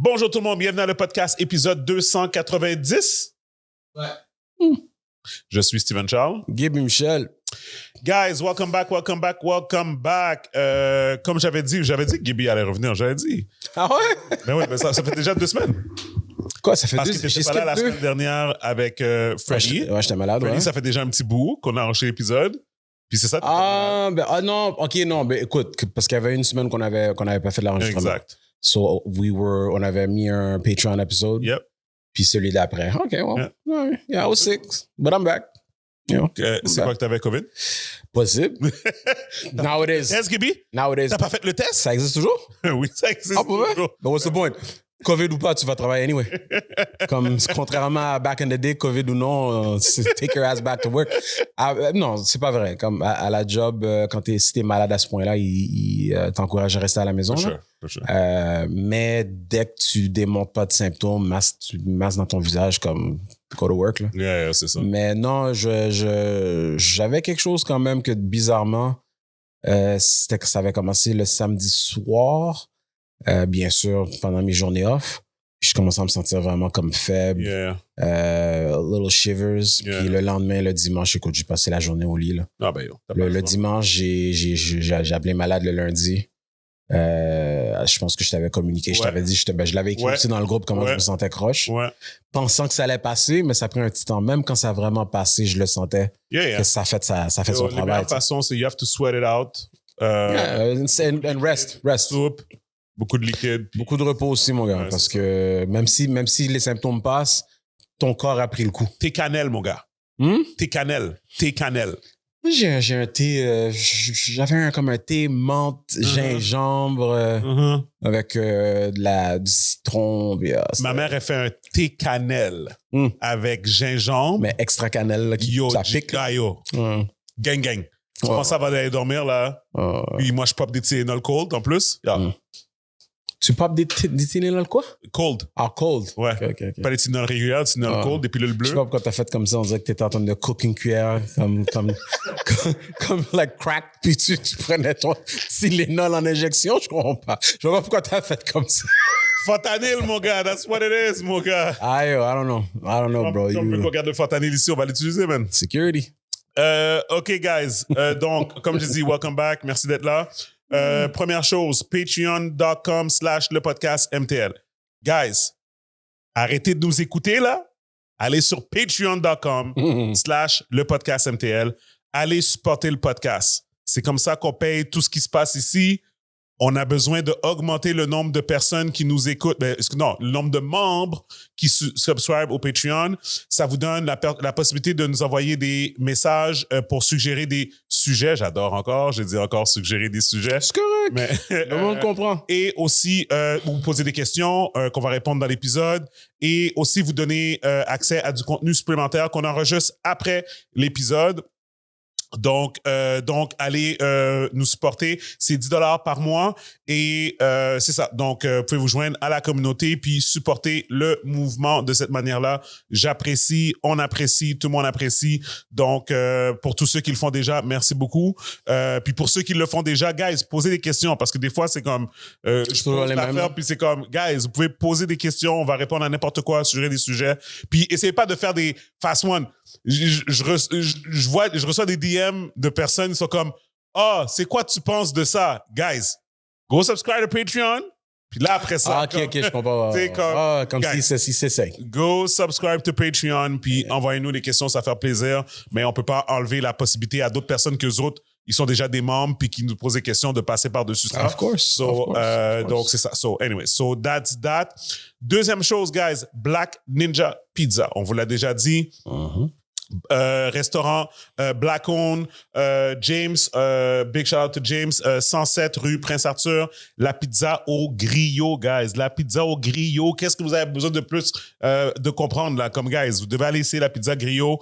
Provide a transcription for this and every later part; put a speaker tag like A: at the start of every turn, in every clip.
A: Bonjour tout le monde, bienvenue dans le podcast épisode 290.
B: Ouais.
A: Je suis Steven Charles.
B: Gaby Michel.
A: Guys, welcome back. Comme j'avais dit que Gaby allait revenir, j'avais dit.
B: Ah ouais?
A: Mais oui, mais ça fait déjà 2 semaines.
B: Quoi, ça fait
A: Parce
B: 2
A: que tu étais pas là la semaine dernière avec Freddy.
B: Ouais, j'étais malade,
A: Freddy,
B: ouais.
A: ça fait déjà un petit bout qu'on a enregistré l'épisode. Puis c'est ça.
B: Non, ok, non, ben écoute, parce qu'il y avait une semaine qu'on avait pas fait de l'enregistrement.
A: Exact.
B: So, on avait mis un Patreon épisode.
A: Yep.
B: Puis celui d'après. Ok, well, yeah, I was sick, but I'm back. You know,
A: C'est quoi que t'avais COVID?
B: Possible. Nowadays.
A: Test, Gaby?
B: Nowadays.
A: T'as pas fait le test?
B: Ça existe toujours?
A: Oui, ça existe
B: Ah, pour vrai?
A: toujours.
B: But what's the point? COVID ou pas, tu vas travailler anyway. Comme, contrairement à back in the day, COVID ou non, take your ass back to work. Non, c'est pas vrai. Comme à la job, si t'es malade à ce point-là, ils t'encouragent à rester à la maison.
A: For sure.
B: Mais dès que tu démontres pas de symptômes, tu masques dans ton visage comme go to work. Là.
A: Yeah, c'est ça.
B: Mais non, j'avais quelque chose quand même que bizarrement, c'était que ça avait commencé le samedi soir. Bien sûr, pendant mes journées off, je commençais à me sentir vraiment comme faible, little shivers.
A: Yeah.
B: Puis le lendemain, le dimanche, écoute, j'ai passé la journée au lit. Là.
A: Ah ben yo.
B: Le dimanche, j'ai appelé malade le lundi. Je pense que je t'avais communiqué, je t'avais dit, je l'avais écrit aussi dans le groupe comment je me sentais croche.
A: Ouais.
B: Pensant que ça allait passer, mais ça a pris un petit temps. Même quand ça a vraiment passé, je le sentais que ça fait son travail.
A: La meilleure façon, c'est you have to sweat it out.
B: And rest.
A: Soupe. Beaucoup de liquide.
B: Beaucoup de repos aussi, mon gars. Parce que même si les symptômes passent, ton corps a pris le coup.
A: Thé cannelle, mon gars. Thé cannelle.
B: Moi, j'ai un thé... j'avais un thé menthe, gingembre, avec du citron. Puis,
A: ma mère a fait un thé cannelle avec gingembre.
B: Mais extra cannelle, là, ça pique.
A: Gang. Tu penses que ça va aller dormir, là? Puis moi, je pop des Tylenol cold, en plus.
B: Tu popes des Tylenol quoi?
A: Cold.
B: Ah, cold.
A: Ouais.
B: Okay.
A: Pas des Tylenol réguliers, des Tylenol cold, des pilules bleues.
B: Je sais pas pourquoi t'as fait comme ça. On dirait que t'étais en train de cook une cuillère comme like crack, puis tu prenais ton Tylenol en injection. Je comprends pas. Je vois pas pourquoi t'as fait comme ça.
A: Fentanyl, mon gars. That's what it is, mon gars.
B: I don't know, bro.
A: On peut regarder le fentanyl ici, on va l'utiliser, man.
B: Security.
A: OK, guys. Donc, comme je dis, welcome back. Merci d'être là. Première chose, patreon.com/le podcast MTL. Guys, arrêtez de nous écouter, là. Allez sur patreon.com/le podcast MTL. Allez supporter le podcast. C'est comme ça qu'on paye tout ce qui se passe ici. On a besoin d'augmenter le nombre de personnes qui nous écoutent. Le nombre de membres qui subscribent au Patreon. Ça vous donne la possibilité de nous envoyer des messages pour suggérer des sujets. J'adore encore. J'ai dit encore suggérer des sujets.
B: C'est correct.
A: Mais,
B: le monde comprend.
A: Et aussi, vous poser des questions qu'on va répondre dans l'épisode. Et aussi, vous donner accès à du contenu supplémentaire qu'on enregistre après l'épisode. Donc, allez nous supporter. C'est 10$ par mois et c'est ça. Donc, vous pouvez vous joindre à la communauté puis supporter le mouvement de cette manière-là. J'apprécie, on apprécie, tout le monde apprécie. Donc, pour tous ceux qui le font déjà, merci beaucoup. Puis pour ceux qui le font déjà, guys, posez des questions parce que des fois, c'est comme je pose l'affaire puis c'est comme, guys, vous pouvez poser des questions, on va répondre à n'importe quoi, suggérer des sujets. Puis essayez pas de faire des fast one. Je reçois des DM de personnes qui sont comme c'est quoi tu penses de ça? Guys, go subscribe to Patreon. Puis là, après ça...
B: OK, je comprends. Comme
A: guys,
B: si c'est ça.
A: Go subscribe to Patreon, puis envoyez-nous des questions, ça fait plaisir. Mais on peut pas enlever la possibilité à d'autres personnes qu'eux autres, ils sont déjà des membres, puis qui nous posent des questions de passer par-dessus ça.
B: Of course.
A: Donc, c'est ça. So, anyway, so that's that. Deuxième chose, guys, Black Ninja Pizza. On vous l'a déjà dit. Restaurant Black Owned, James, big shout out to James, 107 rue Prince-Arthur, la pizza au griot, guys. La pizza au griot, qu'est-ce que vous avez besoin de plus de comprendre, là, comme guys? Vous devez aller essayer la pizza griot,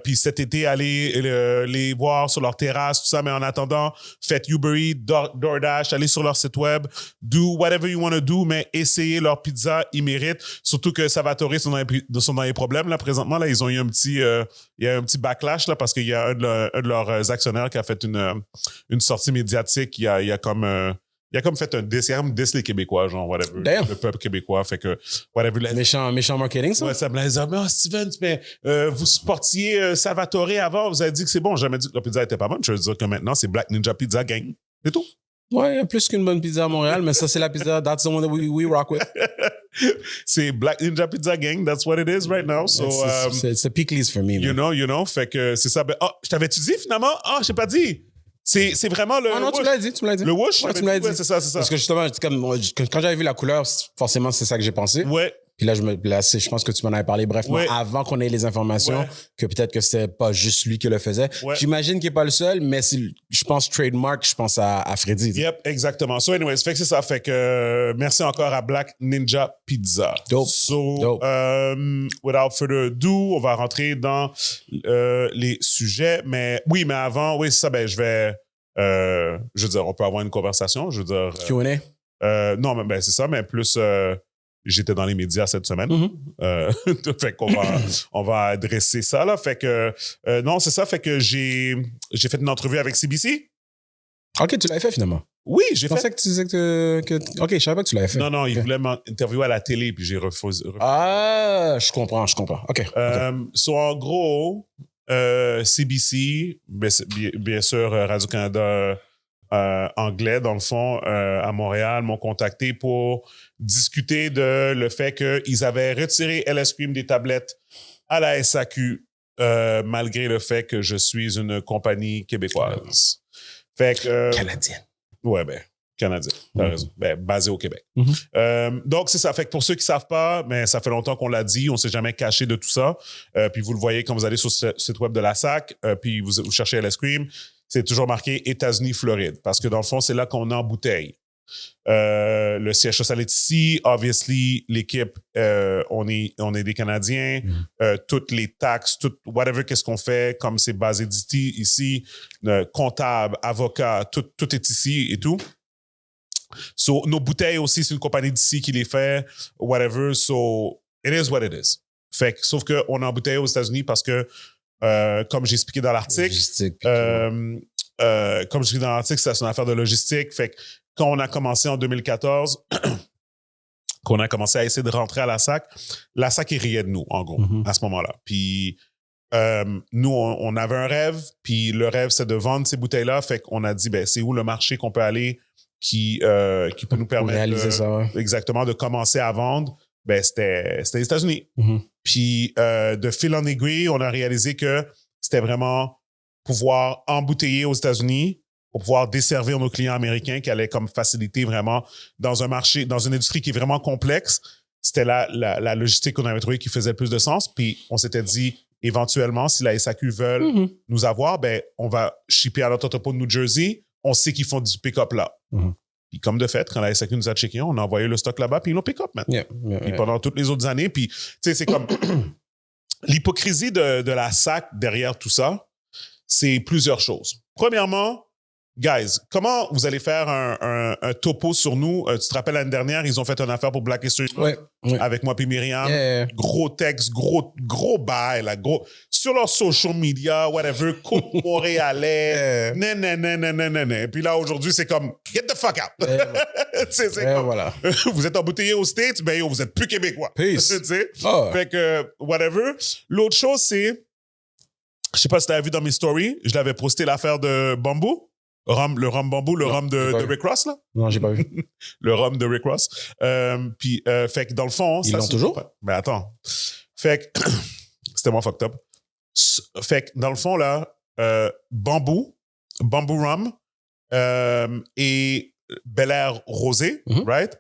A: puis cet été, allez les voir sur leur terrasse, tout ça, mais en attendant, faites Uber Eats, DoorDash, allez sur leur site web, do whatever you want to do, mais essayez leur pizza, ils méritent, surtout que Salvatore sont dans les problèmes, là, présentement, là, ils ont eu un petit... il y a un petit backlash là parce qu'il y a un de leurs actionnaires qui a fait une sortie médiatique il y a comme Il a comme fait un diss. Il a comme diss les Québécois, genre, whatever.
B: Damn.
A: Le peuple québécois. Fait que, whatever.
B: Méchant marketing, ça?
A: Ouais, ça me disait, mais Steven, mais vous supportiez Salvatore avant, vous avez dit que c'est bon. J'ai jamais dit que la pizza était pas bonne. Je veux dire que maintenant, c'est Black Ninja Pizza Gang. C'est tout.
B: Ouais, il y a plus qu'une bonne pizza à Montréal, mais ça, c'est la pizza, that's the one that we rock with.
A: C'est Black Ninja Pizza Gang. That's what it is right now. So,
B: c'est Peakleys for me, man.
A: you know. Fait que c'est ça. Ben, je t'avais-tu dit finalement? Je t'ai pas dit. C'est vraiment le.
B: Ah non, tu me l'as dit.
A: Le whoosh?
B: Ouais, tu me l'as dit.
A: Ouais, c'est ça.
B: Parce que justement, quand j'avais vu la couleur, forcément, c'est ça que j'ai pensé.
A: Ouais.
B: Puis là, je pense que tu m'en avais parlé brièvement avant qu'on ait les informations, que peut-être que c'était pas juste lui qui le faisait. Ouais. J'imagine qu'il n'est pas le seul, mais je pense trademark, je pense à Freddy.
A: Yep, exactement. So anyways, fait que c'est ça. Fait que merci encore à Black Ninja Pizza.
B: Dope.
A: So, without further ado, on va rentrer dans les sujets. Mais avant, c'est ça, je vais... je veux dire, on peut avoir une conversation. Je veux dire...
B: Q&A?
A: Non, mais c'est ça, mais plus... j'étais dans les médias cette semaine. Fait qu'on on va adresser ça, là. Fait que, non, c'est ça. Fait que j'ai fait une entrevue avec CBC.
B: OK, tu l'avais fait finalement.
A: Oui, j'ai fait.
B: Je pensais que tu disais que... OK, je savais pas que tu l'avais fait.
A: Non, il voulait m'interviewer à la télé, puis j'ai refusé.
B: Ah, je comprends. OK.
A: So, en gros, CBC, bien sûr, Radio-Canada anglais, dans le fond, à Montréal, m'ont contacté pour discuter de le fait qu'ils avaient retiré LS Cream des tablettes à la SAQ, malgré le fait que je suis une compagnie québécoise. Fait que...
B: canadienne.
A: Ouais, canadienne. T'as raison. Basée au Québec. Donc, c'est ça. Fait que pour ceux qui savent pas, mais ça fait longtemps qu'on l'a dit, on s'est jamais caché de tout ça. Puis vous le voyez quand vous allez sur le site web de la SAC, puis vous cherchez LS Cream, c'est toujours marqué États-Unis, Floride. Parce que dans le fond, c'est là qu'on embouteille. Le siège social est ici. Obviously, l'équipe, on est des Canadiens. Toutes les taxes, whatever qu'est-ce qu'on fait, comme c'est basé ici, comptable, avocat, tout est ici et tout. So, nos bouteilles aussi, c'est une compagnie d'ici qui les fait, whatever. So, it is what it is. Fait que, sauf qu'on embouteille aux États-Unis parce que, comme j'ai expliqué dans l'article, c'est une affaire de logistique. Fait que quand on a commencé en 2014, qu'on a commencé à essayer de rentrer à la SAC est riait de nous, en gros, à ce moment-là. Puis nous, on avait un rêve, puis le rêve, c'est de vendre ces bouteilles-là. Fait qu'on a dit, c'est où le marché qu'on peut aller qui peut nous permettre
B: réaliser ça,
A: exactement de commencer à vendre? C'était les États-Unis. Puis de fil en aiguille, on a réalisé que c'était vraiment pouvoir embouteiller aux États-Unis pour pouvoir desservir nos clients américains qui allaient comme faciliter vraiment dans un marché, dans une industrie qui est vraiment complexe. C'était la logistique qu'on avait trouvée qui faisait le plus de sens. Puis on s'était dit, éventuellement, si la SAQ veulent nous avoir, on va shipper à notre entrepôt de New Jersey. On sait qu'ils font du pick-up là. Puis comme de fait, quand la SAQ nous a checké, on a envoyé le stock là-bas, puis ils l'ont pick-up maintenant. Puis pendant toutes les autres années, puis tu sais, c'est comme l'hypocrisie de la SAC derrière tout ça, c'est plusieurs choses. Premièrement, guys, comment vous allez faire un topo sur nous? Tu te rappelles l'année dernière, ils ont fait une affaire pour Black History avec moi puis Myriam. Gros texte, gros bail, là, gros. Sur leurs social media, whatever, coupe montréalais, nan. Puis là, aujourd'hui, c'est comme, get the fuck out. c'est comme,
B: voilà.
A: Vous êtes embouteillés aux States, vous êtes plus québécois.
B: Peace.
A: Fait que, whatever. L'autre chose, c'est, je sais pas si tu as vu dans mes stories, je l'avais posté l'affaire de Bamboo. Le rhum Bamboo, le rhum de Rick Ross, là?
B: Non, j'ai pas vu.
A: Le rhum de Rick Ross. Puis, fait que dans le fond...
B: Ils l'ont toujours?
A: Mais attends. Fait que... C'était moins fucked up. Fait que dans le fond, là, Bamboo Rum et Bel Air Rosé, right?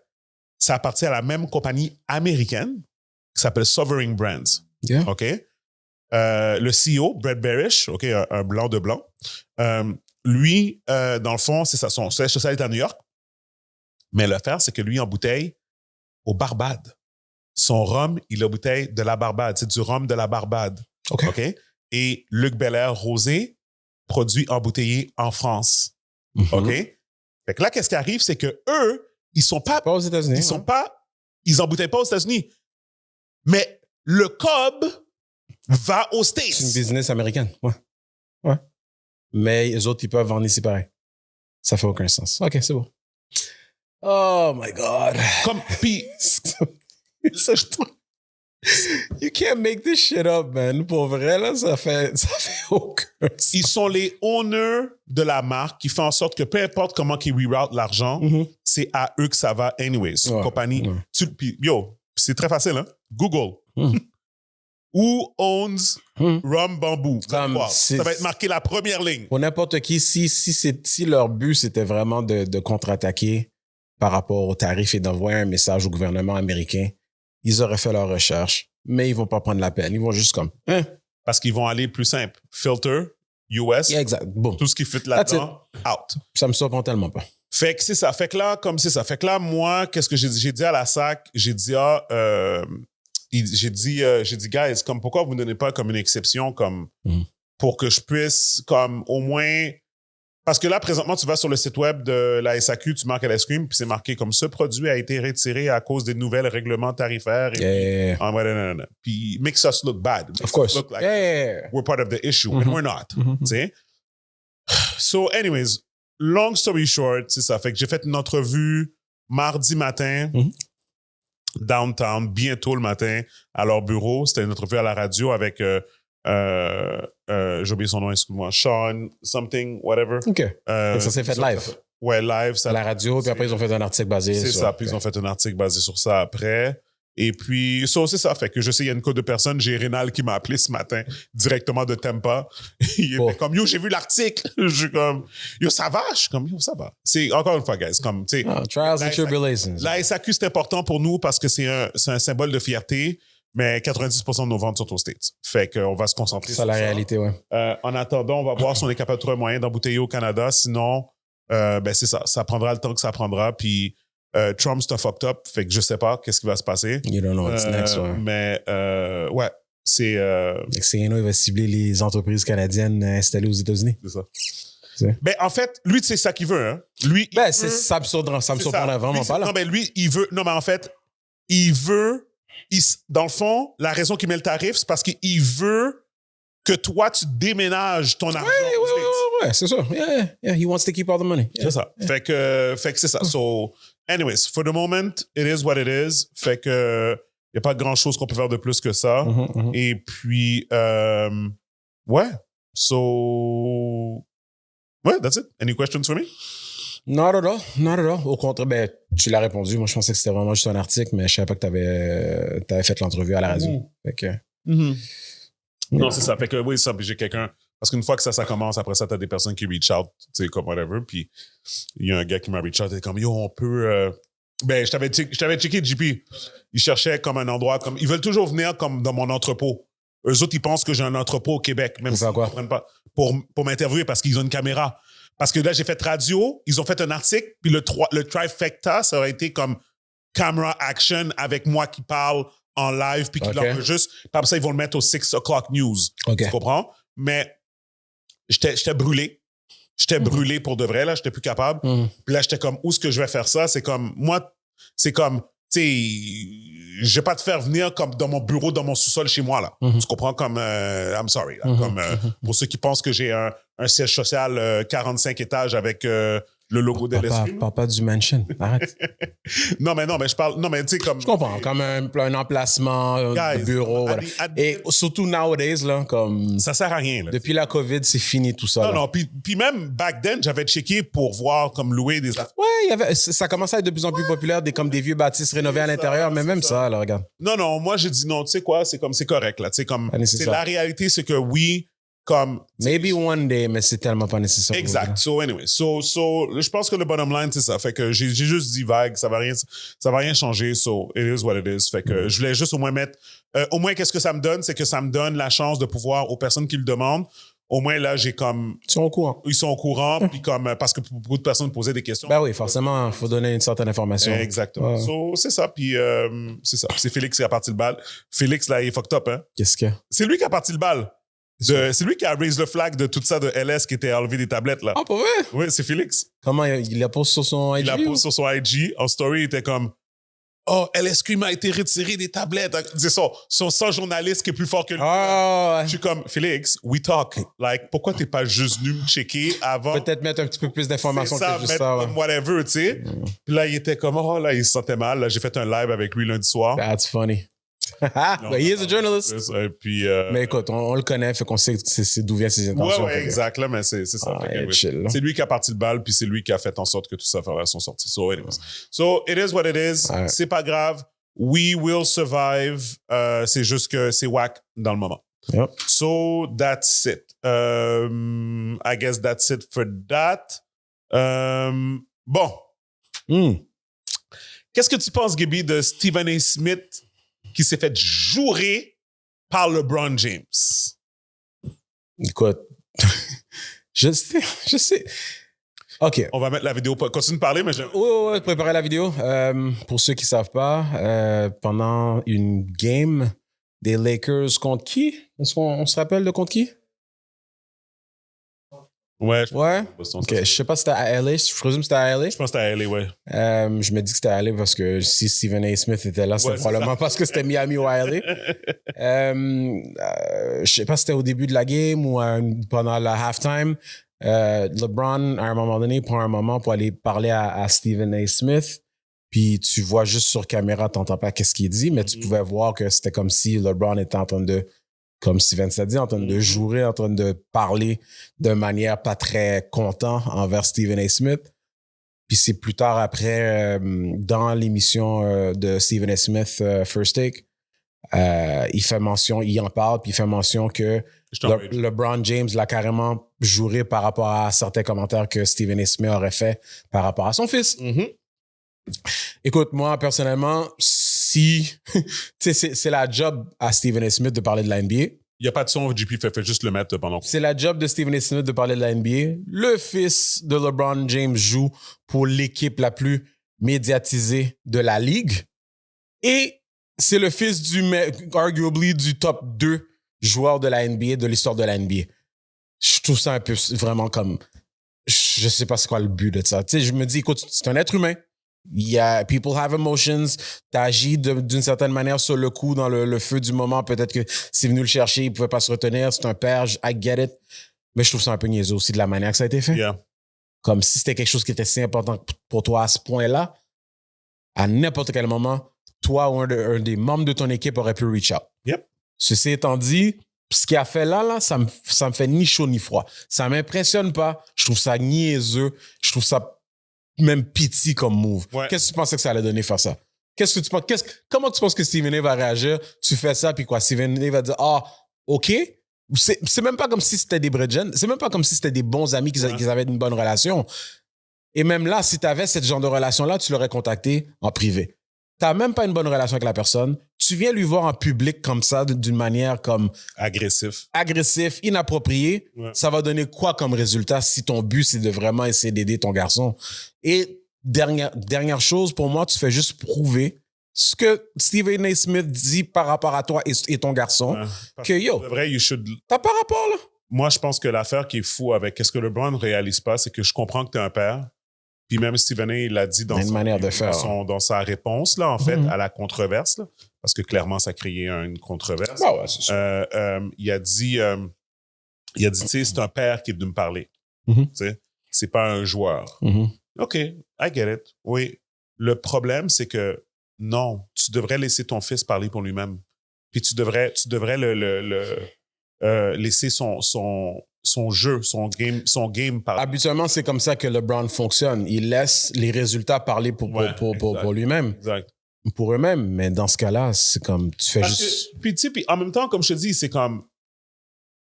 A: Ça appartient à la même compagnie américaine qui s'appelle Sovereign Brands. OK? Le CEO, Brett Berish, OK, un blanc de blanc, lui, dans le fond, c'est ça, son siège social est à New York. Mais l'affaire, c'est que lui, en bouteille, au Barbade. Son rhum, il a bouteille de la Barbade. C'est du rhum de la Barbade. OK? Et Luc Belair Rosé, produit embouteillé en France. OK? Fait que là, qu'est-ce qui arrive, c'est que eux, ils sont pas
B: aux États-Unis.
A: Ils embouteillent pas aux États-Unis. Mais le cob va aux States.
B: C'est une business américaine. Ouais. Mais les autres, ils peuvent vendre ici pareil. Ça fait aucun sens. OK, c'est bon. Oh my God.
A: Comme, puis,
B: Ça, je trouve- You can't make this shit up, man. Pour vrai, là, ça fait aucun sens.
A: ils sont les owners de la marque qui font en sorte que peu importe comment ils reroute l'argent, c'est à eux que ça va anyways.
B: Ouais,
A: Compagnie.
B: ouais.
A: Puis, yo, c'est très facile, hein? Google.
B: Mm.
A: Who owns Rum Bamboo? Vous allez
B: Comme
A: voir.
B: c'est-
A: Ça va être marqué la première ligne.
B: Pour n'importe qui, si leur but, c'était vraiment de contre-attaquer par rapport aux tarifs et d'envoyer un message au gouvernement américain, ils auraient fait leur recherche, mais ils vont pas prendre la peine. Ils vont juste comme,
A: Parce qu'ils vont aller plus simple. Filter, US,
B: yeah, exact, bon.
A: tout ce qui fit là-dedans, out.
B: Ça me surprend tellement pas.
A: Fait que c'est ça. Fait que là, comme c'est ça. Fait que là, moi, qu'est-ce que j'ai dit? J'ai dit à la SAC, j'ai dit, j'ai dit, guys, comme pourquoi vous ne donnez pas comme une exception, comme pour que je puisse, comme au moins. Parce que là, présentement, tu vas sur le site web de la SAQ, tu marques à l'ice cream, puis c'est marqué comme ce produit a été retiré à cause des nouvelles règlements tarifaires. Et
B: Yeah.
A: non. Puis makes us look bad. Makes
B: Of course.
A: us look like
B: Yeah.
A: we're part of the issue, and we're not. Tu sais? So, anyways, long story short, c'est ça. Fait que j'ai fait une entrevue mardi matin, downtown, bientôt le matin, à leur bureau. C'était une entrevue à la radio avec, j'ai oublié son nom, excuse-moi, Sean, something, whatever.
B: OK. Ça s'est fait live.
A: Ouais, live. Ça,
B: À la radio, puis après, ils ont fait un article basé
A: c'est
B: sur...
A: ça. Puis ils ont fait un article basé sur ça après. Et puis, ça, c'est ça. Fait que je sais, il y a une couple de personnes. J'ai Rénal qui m'a appelé ce matin directement de Tampa. Il était comme, yo, j'ai vu l'article. Je suis comme, yo, ça va? Je suis comme, yo, ça va. C'est, encore une fois, guys, comme, tu sais.
B: Trials and tribulations.
A: La SAQ, c'est important pour nous parce que c'est un symbole de fierté, mais 90% de nos ventes sont aux States. Fait qu'on va se concentrer
B: C'est
A: sur
B: la
A: ça.
B: réalité, ouais.
A: En attendant, on va voir si on est capable de trouver un moyen d'embouteiller au Canada. Sinon, ben c'est ça. Ça prendra le temps que ça prendra. Puis Trump, c'est un fucked up. Fait que je sais pas qu'est-ce qui va se passer.
B: You don't know what's next, ouais.
A: Mais ouais, c'est
B: XCNO, il va cibler les entreprises canadiennes installées aux États-Unis.
A: ça. Ben, en fait, lui, c'est ça qu'il veut. Hein. Lui, il veut-
B: Ça me surprendrait vraiment
A: Lui,
B: pas, là.
A: Non, mais lui, il veut. Non, mais en fait, il veut. Dans le fond, la raison qu'il met le tarif, c'est parce qu'il veut que toi, tu déménages ton argent. aux States.
B: Ouais, c'est ça. Yeah, he wants to keep all the money. Yeah.
A: C'est ça. Fait que c'est ça. So, anyways, for the moment, it is what it is. Fait que il n'y a pas grand-chose qu'on peut faire de plus que ça. Et puis, ouais. So, ouais, that's it. Any questions for me?
B: Not at all. Au contraire, ben, tu l'as répondu. Moi, je pensais que c'était vraiment juste un article, mais je savais pas que t'avais fait l'entrevue à la radio. Fait que...
A: Non, c'est ça. Fait que oui, ça. Puis j'ai quelqu'un. Parce qu'une fois que ça commence, après ça, t'as des personnes qui reach out, tu sais, comme whatever. Puis il y a un gars qui m'a reach out, il est comme, yo, on peut. Ben, je t'avais checké, JP. Ils cherchaient comme un endroit, comme. Ils veulent toujours venir comme dans mon entrepôt. Eux autres, ils pensent que j'ai un entrepôt au Québec, même s'ils ne comprennent pas. Pour m'interviewer parce qu'ils ont une caméra. Parce que là, j'ai fait radio, ils ont fait un article, puis le trifecta, ça aurait été comme camera action avec moi qui parle en live, puis qui l'enregistre. Puis après ça, ils vont le mettre au 6 o'clock news. Tu comprends? Mais j'étais brûlé. J'étais brûlé pour de vrai, là. J'étais plus capable. Puis là, j'étais comme, où est-ce que je vais faire ça? C'est comme, moi, c'est comme, tu sais, je vais pas te faire venir comme dans mon bureau, dans mon sous-sol chez moi, là. Tu comprends? Comme, I'm sorry. Là, comme, pour ceux qui pensent que j'ai un siège social 45 étages avec le logo de l'esprit.
B: Papa du mansion. Arrête.
A: non, mais je parle. Non, mais tu sais, comme.
B: Je comprends. Comme un emplacement de bureau. Voilà. Et surtout nowadays, là, comme.
A: Ça sert à rien, là.
B: Depuis la COVID, c'est fini tout ça.
A: Non. Puis même back then, j'avais checké pour voir, comme louer des affaires.
B: Ouais, ça commençait à être de plus en plus populaire, comme des vieux bâtisses rénovés à l'intérieur, mais même ça, là, regarde.
A: Non, moi, j'ai dit non, tu sais quoi, c'est correct, là. Tu sais, comme. La réalité, c'est que oui. Comme,
B: maybe one day, mais c'est tellement pas nécessaire.
A: Exact. So, anyway. Je pense que le bottom line, c'est ça. Fait que j'ai juste dit vague, ça va rien changer. So, it is what it is. Fait que je voulais juste au moins mettre, au moins, qu'est-ce que ça me donne? C'est que ça me donne la chance de pouvoir, aux personnes qui le demandent, au moins, là, j'ai comme.
B: Ils sont au courant.
A: Puis comme, parce que beaucoup de personnes posaient des questions.
B: Ben oui, forcément, il faut donner une certaine information.
A: Exactement. So, c'est ça. Puis, c'est ça. C'est Félix qui a parti le bal. Félix, là, il est fucked up, hein?
B: Qu'est-ce qu'il y a?
A: C'est lui qui a parti le bal. C'est lui qui a raised le flag de tout ça de LS qui était enlevé des tablettes, là.
B: Ah, pas vrai?
A: Oui, c'est Félix.
B: Comment il la pose sur son IG?
A: Il la pose sur son IG. En story, il était comme, oh, LSQ a été retiré des tablettes. C'est son journaliste qui est plus fort que lui.
B: Ah,
A: Je suis comme, Félix, we talk. Like, pourquoi t'es pas juste venu me checker avant?
B: peut-être mettre un petit peu plus d'informations
A: C'est ça,
B: que juste
A: mettre
B: ça. Ouais.
A: comme whatever, tu sais. Puis là, il était comme, oh, là, il se sentait mal. Là, j'ai fait un live avec lui lundi soir.
B: That's funny. But he is a journalist.
A: Et puis,
B: Mais écoute, on le connaît, fait qu'on sait c'est d'où viennent ses intentions.
A: ouais, exact, là, mais c'est ça.
B: Ah,
A: Fait que,
B: chill, là.
A: c'est lui qui a parti le bal, puis c'est lui qui a fait en sorte que tout ça sont sortis. So, anyways. So, it is what it is.
B: Ouais.
A: C'est pas grave. We will survive. C'est juste que c'est whack dans le moment.
B: Yep.
A: So, that's it. I guess that's it for that. Bon. Qu'est-ce que tu penses, Gaby, de Stephen A. Smith qui s'est fait jouer par LeBron James?
B: Écoute, je sais. OK.
A: On va mettre la vidéo. Continue de parler, mais je...
B: Oui, préparer la vidéo. Pour ceux qui ne savent pas, pendant une game des Lakers contre qui? Est-ce qu'on se rappelle de contre qui?
A: Ouais.
B: Ouais.
A: Boston,
B: OK. Je sais pas si c'était à LA. Je présume que c'était à LA.
A: Je pense que c'était à LA, ouais.
B: Je me dis que c'était à LA parce que si Stephen A. Smith était là, c'était probablement parce que c'était Miami ou à LA. Je sais pas si c'était au début de la game ou pendant la halftime. LeBron, à un moment donné, prend un moment pour aller parler à Stephen A. Smith. Puis tu vois juste sur caméra, t'entends pas qu'est-ce qu'il dit, mais tu pouvais voir que c'était comme si LeBron était en train de, comme Steven s'est dit, en train de jouer, en train de parler de manière pas très content envers Stephen A. Smith. Puis c'est plus tard après, dans l'émission de Stephen A. Smith, First Take, il fait mention, il en parle, puis il fait mention que LeBron James l'a carrément juré par rapport à certains commentaires que Stephen A. Smith aurait fait par rapport à son fils. Écoute, moi, personnellement, si... c'est la job à Stephen A. Smith de parler de la NBA.
A: Il n'y a pas de son, JP fait juste le mettre pendant...
B: C'est la job de Stephen A. Smith de parler de la NBA. Le fils de LeBron James joue pour l'équipe la plus médiatisée de la Ligue. Et c'est le fils arguably du top 2 joueur de la NBA, de l'histoire de la NBA. Je trouve ça un peu vraiment comme... Je sais pas c'est quoi le but de ça. Tu sais, je me dis, écoute, c'est un être humain. People have emotions. T'agis d'une certaine manière sur le coup, dans le feu du moment. Peut-être que c'est venu le chercher, il pouvait pas se retenir. C'est un père, I get it. Mais je trouve ça un peu niaiseux aussi de la manière que ça a été fait.
A: Yeah.
B: Comme si c'était quelque chose qui était si important pour toi à ce point-là, à n'importe quel moment, toi ou un des membres de ton équipe aurait pu reach out.
A: Yep.
B: Ceci étant dit, ce qu'il a fait là, ça me fait ni chaud ni froid. Ça m'impressionne pas. Je trouve ça niaiseux. Je trouve ça même pitié comme move.
A: Ouais.
B: Qu'est-ce que tu pensais que ça allait donner faire ça? Qu'est-ce que tu penses? Comment tu penses que Stephen A va réagir? Tu fais ça, puis quoi? Stephen A va dire, OK. C'est même pas comme si c'était des brethren. C'est même pas comme si c'était des bons amis qu'ils avaient une bonne relation. Et même là, si tu avais ce genre de relation-là, tu l'aurais contacté en privé. Tu n'as même pas une bonne relation avec la personne. Tu viens lui voir en public comme ça, d'une manière comme... Agressif, inapproprié. Ouais. Ça va donner quoi comme résultat si ton but, c'est de vraiment essayer d'aider ton garçon? Et dernière chose, pour moi, tu fais juste prouver ce que Stephen A. Smith dit par rapport à toi et ton garçon. Ouais, que yo, t'as pas rapport là.
A: Moi, je pense que l'affaire qui est fou avec ce que LeBron ne réalise pas, c'est que je comprends que tu es un père. Puis même Stephen A. il l'a dit dans sa réponse, là, en fait, à la controverse, là, parce que clairement, ça a créé une controverse.
B: Ah ouais, c'est sûr.
A: Il a dit, tu sais, c'est un père qui est venu me parler. Tu sais, c'est pas un joueur. OK, I get it. Oui. Le problème, c'est que non, tu devrais laisser ton fils parler pour lui-même. Puis tu devrais laisser son jeu, son game parler.
B: Habituellement, c'est comme ça que LeBron fonctionne. Il laisse les résultats parler pour lui-même.
A: Exact.
B: Pour eux-mêmes. Mais dans ce cas-là, c'est comme, tu fais juste...
A: Puis tu sais, puis en même temps, comme je te dis, c'est comme...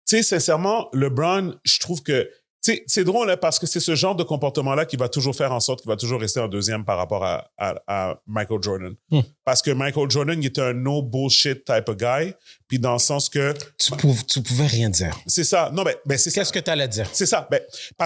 A: Tu sais, sincèrement, LeBron, je trouve que... Tu sais, c'est drôle, hein, parce que c'est ce genre de comportement-là qui va toujours faire en sorte qu'il va toujours rester en deuxième par rapport à Michael Jordan. Parce que Michael Jordan, il était un no bullshit type of guy. Puis dans le sens que...
B: Tu pouvais rien dire.
A: C'est ça. Non, mais c'est ça.
B: Qu'est-ce que tu allais dire?
A: C'est ça.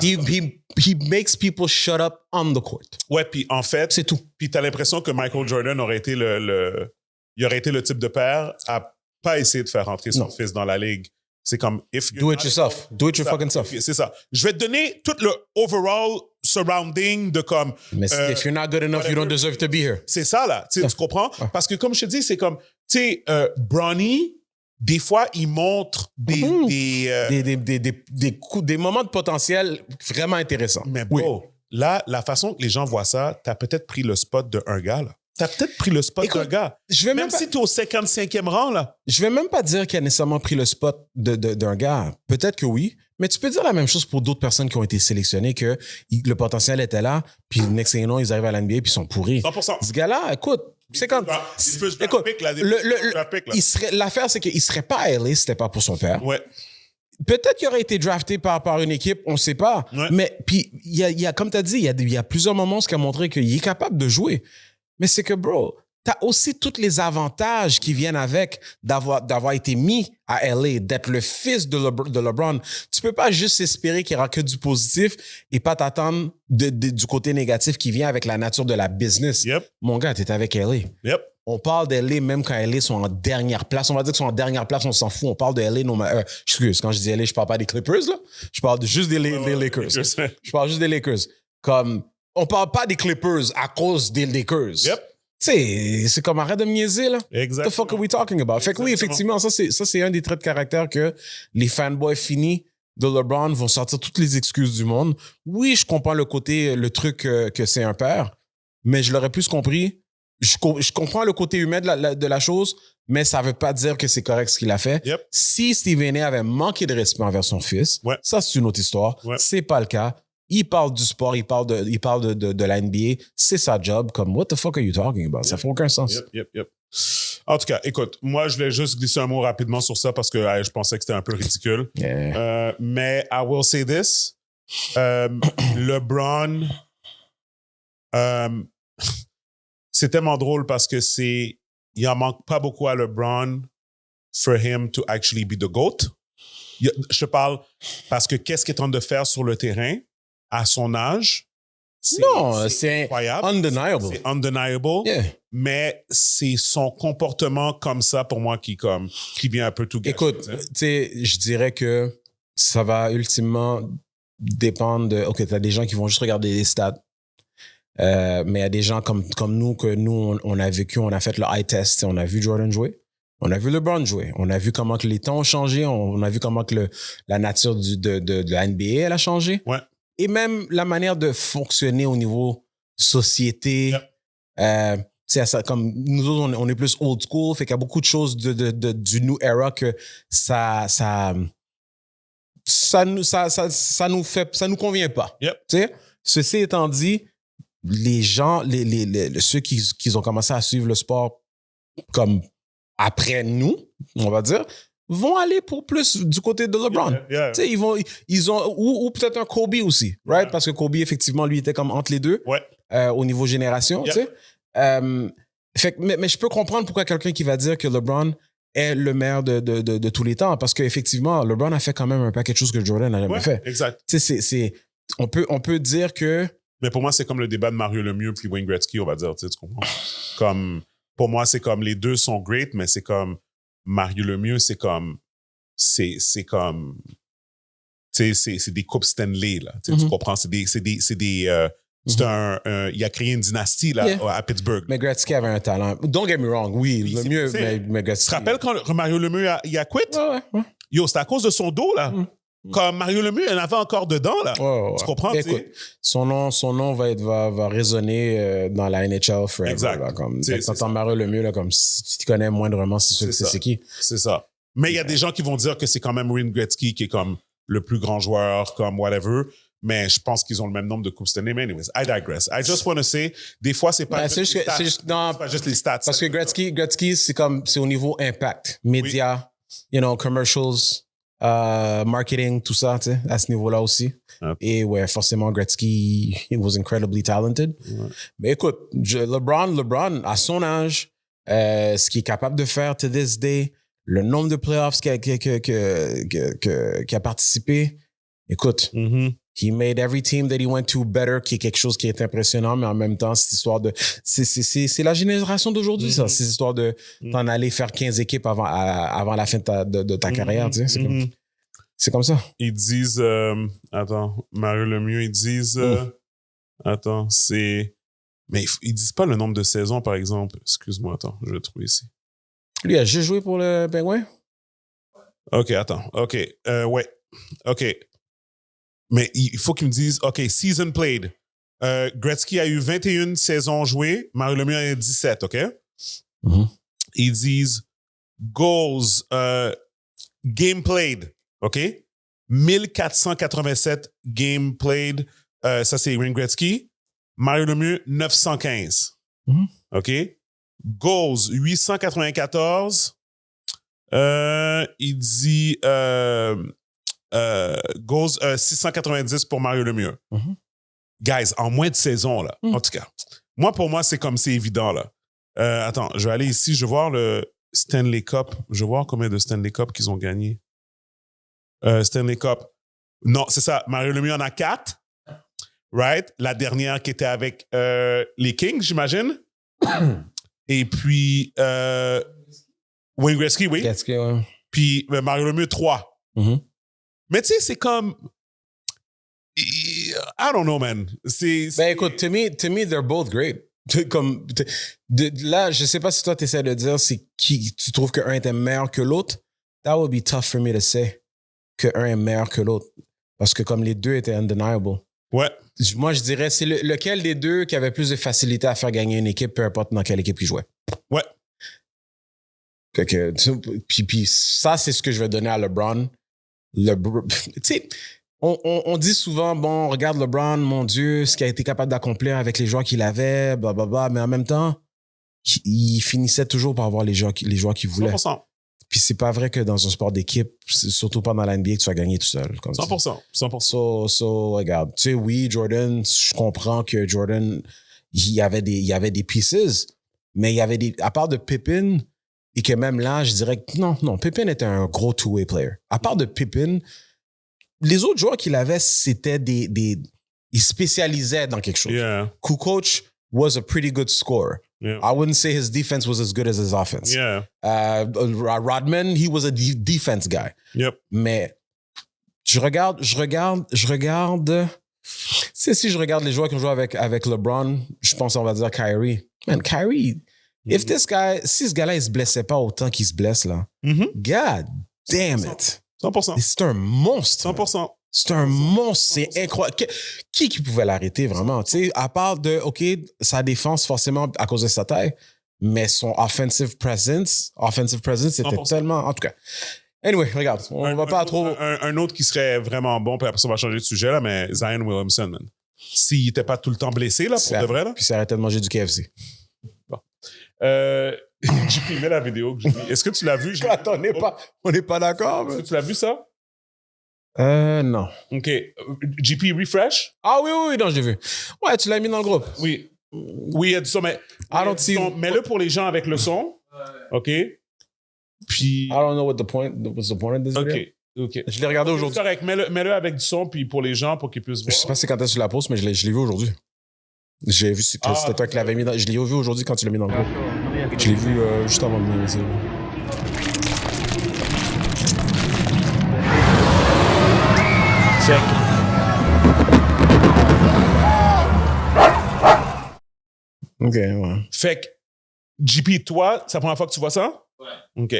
B: He makes people shut up on the court.
A: Ouais, puis en fait...
B: C'est tout.
A: Puis t'as l'impression que Michael Jordan aurait été il aurait été le type de père à pas essayer de faire rentrer son fils dans la ligue. C'est comme...
B: Do it yourself. Do it your fucking self.
A: C'est ça. Je vais te donner tout le overall, surrounding de comme...
B: Mais if you're not good enough, you don't deserve to be here.
A: C'est ça, là. Tu comprends? Parce que comme je te dis, c'est comme... Tu sais, Bronny, des fois, il montre des
B: moments de potentiel vraiment intéressants.
A: Mais bro, là, la façon que les gens voient ça, t'as peut-être pris le spot d'un gars, là. T'as peut-être pris le spot d'un gars. Même si t'es au 55e rang, là.
B: Je vais même pas dire qu'il a nécessairement pris le spot d'un gars. Peut-être que oui. Mais tu peux dire la même chose pour d'autres personnes qui ont été sélectionnées, que le potentiel était là, puis next thing you know, ils arrivent à l'NBA puis ils sont pourris.
A: 100%.
B: Ce gars-là, écoute, c'est quand... Écoute, l'affaire, c'est qu'il serait pas à LA si c'était pas pour son père.
A: Ouais.
B: Peut-être qu'il aurait été drafté par une équipe, on ne sait pas.
A: Ouais.
B: Mais puis, il y a, comme tu as dit, il y a plusieurs moments où ce qui a montré qu'il est capable de jouer. Mais c'est que, bro, tu as aussi tous les avantages qui viennent avec d'avoir été mis à LA, d'être le fils de LeBron. Tu peux pas juste espérer qu'il y aura que du positif et pas t'attendre du côté négatif qui vient avec la nature de la business.
A: Yep.
B: Mon gars, tu es avec LA.
A: Yep.
B: On parle de LA même quand LA sont en dernière place. On va dire qu'ils sont en dernière place, on s'en fout. On parle de LA. Excuse, quand je dis LA, je parle pas des Clippers, là. Je parle juste des Lakers. Je parle juste des Lakers. Comme, on parle pas des Clippers à cause des Lakers.
A: Yep.
B: Tu sais, c'est comme arrête de me niaiser, là.
A: Exactement.
B: What the fuck are we talking about? Fait que oui, effectivement, ça, c'est un des traits de caractère que les fanboys finis de LeBron vont sortir toutes les excuses du monde. Oui, je comprends le truc que c'est un père, mais je l'aurais plus compris. Je comprends le côté humain de la chose, mais ça veut pas dire que c'est correct ce qu'il a fait.
A: Yep.
B: Si Stephen A avait manqué de respect envers son fils, ça, c'est une autre histoire.
A: Ouais.
B: C'est pas le cas. Il parle du sport, il parle de la NBA. C'est sa job. Comme, what the fuck are you talking about? Ça fait aucun sens.
A: Yep. En tout cas, écoute, moi, je voulais juste glisser un mot rapidement sur ça parce que je pensais que c'était un peu ridicule.
B: Yeah.
A: Mais I will say this. LeBron, c'est tellement drôle parce que il en manque pas beaucoup à LeBron for him to actually be the GOAT. Je te parle parce que qu'est-ce qu'il est en train de faire sur le terrain à son âge?
B: C'est
A: incroyable.
B: Undeniable.
A: C'est undeniable.
B: Yeah.
A: Mais c'est son comportement comme ça pour moi qui vient un peu tout gâcher.
B: Écoute, tu sais, je dirais que ça va ultimement dépendre de... OK, t'as des gens qui vont juste regarder les stats. Mais il y a des gens comme nous, que nous, on a vécu, on a fait le eye test, on a vu Jordan jouer, on a vu LeBron jouer, on a vu comment que les temps ont changé, on a vu comment que la nature de la NBA, elle a changé.
A: Ouais.
B: Et même la manière de fonctionner au niveau société. Yep. Tu sais, comme nous autres, on est plus old school, fait qu'il y a beaucoup de choses du new era que ça nous convient pas.
A: Yep.
B: Tu sais, ceci étant dit, les gens, ceux qui ont commencé à suivre le sport comme après nous, on va dire, vont aller pour plus du côté de LeBron.
A: Yeah.
B: Tu sais, ils ont ou peut-être un Kobe aussi, right? Yeah. Parce que Kobe, effectivement, lui, était comme entre les deux.
A: Ouais.
B: Au niveau génération, tu sais. Mais je peux comprendre pourquoi quelqu'un qui va dire que LeBron est le meilleur de tous les temps, parce qu'effectivement, LeBron a fait quand même un paquet de choses que Jordan n'a jamais fait.
A: Exact.
B: Tu sais, on peut dire que...
A: Mais pour moi, c'est comme le débat de Mario Lemieux puis Wayne Gretzky, on va dire, tu comprends? Comme, pour moi, c'est comme les deux sont great, mais c'est comme Mario Lemieux, c'est comme c'est des coupes Stanley, là. Tu comprends? Il a créé une dynastie là, à Pittsburgh.
B: Mais Gretzky avait un talent. Don't get me wrong, oui, Lemieux, mais Gretzky.
A: Tu te rappelles quand Mario Lemieux il a quitté?
B: Ouais.
A: Yo, c'est à cause de son dos, là. Comme Mario Lemieux, il en avait encore dedans, là. Tu comprends?
B: Écoute, son nom va résonner dans la NHL forever.
A: Exact.
B: Là, comme, t'entends Mario Lemieux, là, comme si tu connais moindrement, c'est sûr que c'est qui.
A: C'est ça. Mais il y a des gens qui vont dire que c'est quand même Wayne Gretzky qui est comme le plus grand joueur, comme whatever. Mais je pense qu'ils ont le même nombre de coupes Stanley. Mais anyways, I digress. I just want to say, des fois, c'est pas juste les stats.
B: Parce que Gretzky, c'est au niveau impact. Médias, commercials, marketing, tout ça, tu sais, à ce niveau-là aussi. Et ouais, forcément, Gretzky, he was incredibly talented. Mais écoute, LeBron, à son âge, ce qu'il est capable de faire to this day, le nombre de playoffs qu'il a participé, écoute, he made every team that he went to better, qui est quelque chose qui est impressionnant, mais en même temps, cette histoire de... C'est la génération d'aujourd'hui, ça. C'est l'histoire de t'en aller faire 15 équipes avant la fin de ta carrière, tu sais. C'est comme ça.
A: Ils disent... attends, Mario Lemieux, ils disent... Attends, c'est... Mais ils disent pas le nombre de saisons, par exemple. Excuse-moi, attends, je vais le trouver ici.
B: Lui, a juste joué pour le Penguin?
A: OK, attends. OK, ouais. OK. Mais il faut qu'ils me disent, OK, season played. Gretzky a eu 21 saisons jouées, Mario Lemieux a eu 17, OK?
B: Mm-hmm.
A: Ils disent goals, game played, OK? 1487 game played, ça c'est Wayne Gretzky. Mario Lemieux, 915.
B: Mm-hmm.
A: OK? Goals, 894. Il dit goals, 690 pour Mario Lemieux.
B: Mm-hmm.
A: Guys, en moins de saison, là. En tout cas, pour moi, c'est comme c'est évident, là. Attends, je vais aller ici, je vais voir le Stanley Cup. Je vais voir combien de Stanley Cup qu'ils ont gagné. Stanley Cup. Non, c'est ça. Mario Lemieux en a 4. Right? La dernière qui était avec les Kings, j'imagine. Et puis, Wayne Gretzky, oui.
B: Gretzky, ouais.
A: Puis Mario Lemieux, 3.
B: Mm-hmm.
A: Mais tu sais, c'est comme... I don't know, man.
B: Ben écoute, to me, they're both great. Comme, là, je sais pas si toi, tu essaies de dire c'est qui tu trouves qu'un était meilleur que l'autre. That would be tough for me to say qu'un est meilleur que l'autre. Parce que comme les deux étaient undeniable.
A: Ouais.
B: Moi, je dirais, c'est lequel des deux qui avait plus de facilité à faire gagner une équipe, peu importe dans quelle équipe il jouait.
A: Ouais.
B: Puis ça, c'est ce que je vais donner à LeBron. Tu sais, on dit souvent, bon, regarde LeBron, mon Dieu, ce qu'il a été capable d'accomplir avec les joueurs qu'il avait, blablabla, mais en même temps, il finissait toujours par avoir les joueurs qu'il voulait.
A: 100%.
B: Puis c'est pas vrai que dans un sport d'équipe, surtout pas dans la NBA, que tu vas gagner tout seul. Comme
A: 100%. 100%.
B: So, regarde. Tu sais, oui, Jordan, je comprends que Jordan, il y avait des pieces, mais il y avait à part de Pippen, et que même là, je dirais que non, Pippen était un gros two-way player. À part de Pippen, les autres joueurs qu'il avait, c'était ils spécialisaient dans quelque chose.
A: Yeah.
B: Kukoc was a pretty good scorer.
A: Yeah.
B: I wouldn't say his defense was as good as his offense.
A: Yeah.
B: Rodman, he was a defense guy.
A: Yep.
B: Mais je regarde. Tu sais, si je regarde les joueurs qui ont joué avec LeBron, je pense on va dire Kyrie. Man, Kyrie, si ce gars-là, il se blessait pas autant qu'il se blesse là, God damn it.
A: 100%.
B: C'est un monstre.
A: 100%.
B: C'est un monstre, c'est incroyable. Qui pouvait l'arrêter vraiment? Tu sais, à part de, OK, sa défense, forcément, à cause de sa taille, mais son offensive presence, c'était
A: 100%.
B: tellement... En tout cas. Anyway, regarde, on va pas trop...
A: Un autre qui serait vraiment bon, puis après ça, on va changer de sujet, là, mais Zion Williamson, man. S'il n'était pas tout le temps blessé, là, pour de vrai, là.
B: Puis s'il arrêtait de manger du KFC.
A: Bon. J'ai filmé la vidéo que j'ai mis. Est-ce que tu l'as vu?
B: Attends, on n'est pas d'accord.
A: Est-ce que tu l'as vu, ça?
B: Non.
A: OK. GP Refresh?
B: Ah oui, non, je l'ai vu. Ouais, tu l'as mis dans le groupe.
A: Oui. Oui, il y a du son, mais... Mets-le pour les gens avec le son. OK? Puis...
B: I don't know what's the point of this video.
A: OK.
B: Je l'ai regardé aujourd'hui.
A: C'est correct. Mets-le avec du son, puis pour les gens, pour qu'ils puissent voir.
B: Je sais pas si c'est quand est-ce que tu la postes, mais je l'ai vu aujourd'hui. J'ai vu que c'était toi qui l'avais mis dans... Je l'ai vu aujourd'hui quand tu l'as mis dans le groupe. Je l'ai vu juste avant de me laisser. OK, ouais.
A: Fait que, JP, toi, c'est la première fois que tu vois ça?
C: Ouais.
A: OK.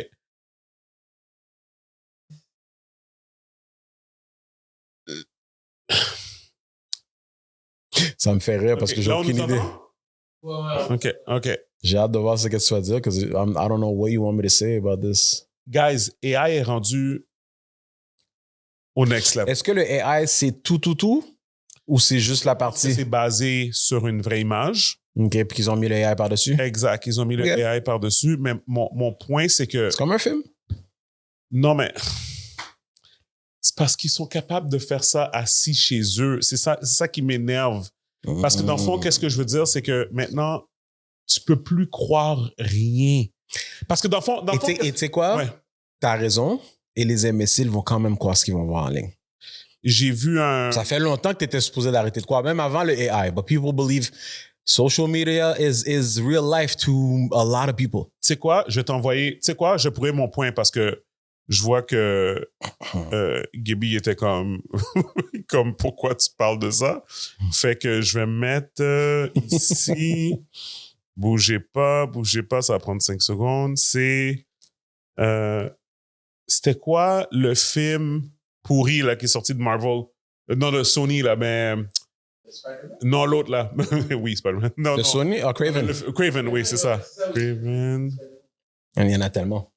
B: Ça me fait rire parce que j'ai
A: Là,
B: aucune
A: nous
B: idée.
C: Ouais.
A: OK.
B: J'ai hâte de voir ce que tu vas dire parce que I don't know what you want me to say about this.
A: Guys, AI est rendu au next level.
B: Est-ce que le AI, c'est tout ou c'est juste la partie?
A: C'est basé sur une vraie image.
B: OK, puis qu'ils ont mis le AI par-dessus?
A: Exact. Ils ont mis le AI par-dessus. Mais mon point, c'est que...
B: C'est comme un film?
A: Non, mais... C'est parce qu'ils sont capables de faire ça assis chez eux. C'est ça qui m'énerve. Parce que dans le fond, qu'est-ce que je veux dire, c'est que maintenant, tu peux plus croire rien. Parce que dans le fond...
B: Et tu sais quoi?
A: Ouais.
B: T'as raison. Et les imbéciles vont quand même croire ce qu'ils vont voir en ligne.
A: J'ai vu un...
B: Ça fait longtemps que tu étais supposé d'arrêter de croire, même avant le AI. But people believe social media is real life to a lot of people.
A: Tu sais quoi? Je vais t'envoyer... Tu sais quoi? Je pourrais mon point parce que Je vois que Gaby était comme, comme pourquoi tu parles de ça? Fait que je vais me mettre ici. Bougez pas, ça va prendre 5 secondes. C'était quoi le film pourri là, qui est sorti de Marvel? Non, de Sony, là, mais... Non, l'autre, là. Oui, Spider-Man. Non,
B: De Sony? Ah, Craven.
A: Craven, oui, c'est ça. Craven.
B: Il y en a tellement.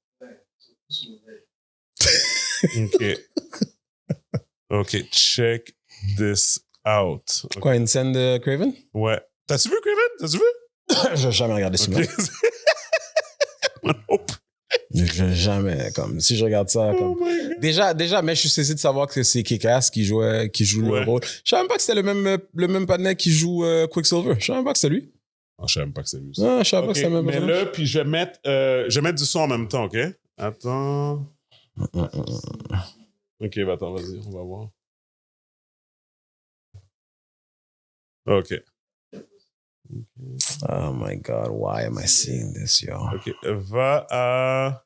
A: OK, check this out. Okay.
B: Quoi, une scène de Craven?
A: Ouais. T'as-tu vu Craven? T'as-tu vu?
B: J'ai jamais regardé ce film. J'ai jamais, comme, si je regarde ça, comme. Déjà, mais je suis saisi de savoir que c'est Kick-Ass qui joue le rôle. Je savais même pas que c'était le même panel qui joue Quicksilver. Je savais même pas que c'était lui.
A: Ah, je savais même pas que c'était lui.
B: Ah, je savais pas que c'était le même
A: personnage. Mais là, puis je vais mettre du son en même temps, OK? Attends. OK, attends, vas-y, on va voir. OK.
B: Oh my God, why am I seeing this, yo?
A: OK, va à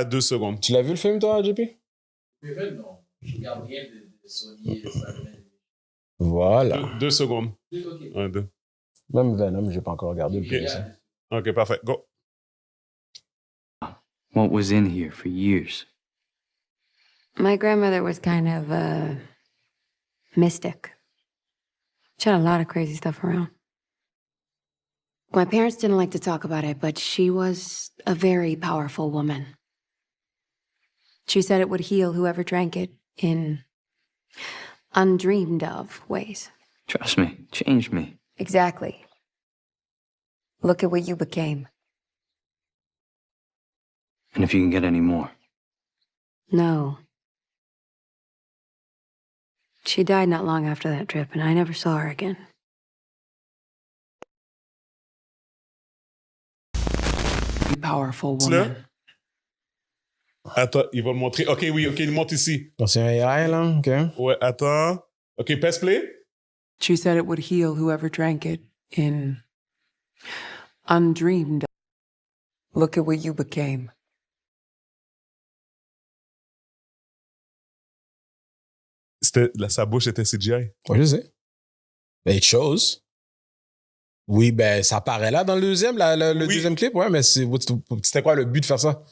A: 2 secondes.
B: Tu l'as vu le film, toi, JP?
C: Non, je regarde rien de Sony et de Spider-Man.
B: Voilà.
A: 2 secondes.
C: Okay.
A: 1, 2.
B: Même Venom, j'ai pas encore regardé le film.
A: OK, parfait. Go.
D: What was in here for years?
E: My grandmother was kind of a mystic. She had a lot of crazy stuff around. My parents didn't like to talk about it, but she was a very powerful woman. She said it would heal whoever drank it in undreamed of ways.
D: Trust me, changed me.
E: Exactly. Look at what you became.
D: And if you can get any more.
E: No. She died not long after that trip, and I never saw her again. Powerful woman.
A: Attends, il va le montrer. OK, oui, OK, il monte ici.
B: C'est un AI, là? OK.
A: Ouais, attends. OK, press play.
F: She said it would heal whoever drank it in undreamed. Look at what you became.
A: Sa bouche était CGI.
B: Ouais, je sais. Ben, it shows. Oui, ben, ça apparaît là dans le deuxième, le deuxième clip, ouais, mais c'était quoi le but de faire ça?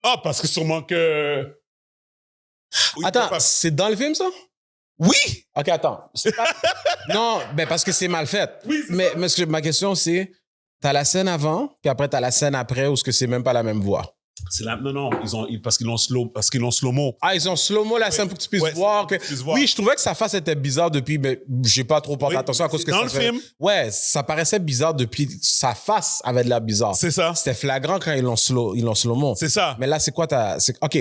A: Ah, parce que sûrement que... Oui,
B: attends, c'est dans le film, ça?
A: Oui!
B: OK, attends. Non, ben, parce que c'est mal fait.
A: Oui,
B: mais ma question, c'est, t'as la scène avant, puis après, t'as la scène après, ou est-ce que c'est même pas la même voix?
A: Non, parce qu'ils l'ont slow-mo.
B: Ah, ils ont slow-mo la scène pour que tu puisses voir que... Oui, je trouvais que sa face était bizarre depuis, mais j'ai pas trop porté attention à cause que
A: dans
B: ça
A: le film.
B: Ouais, ça paraissait bizarre depuis... Sa face avait de l'air bizarre.
A: C'est ça.
B: C'était flagrant quand ils l'ont slow-mo.
A: C'est ça.
B: Mais là, c'est quoi OK.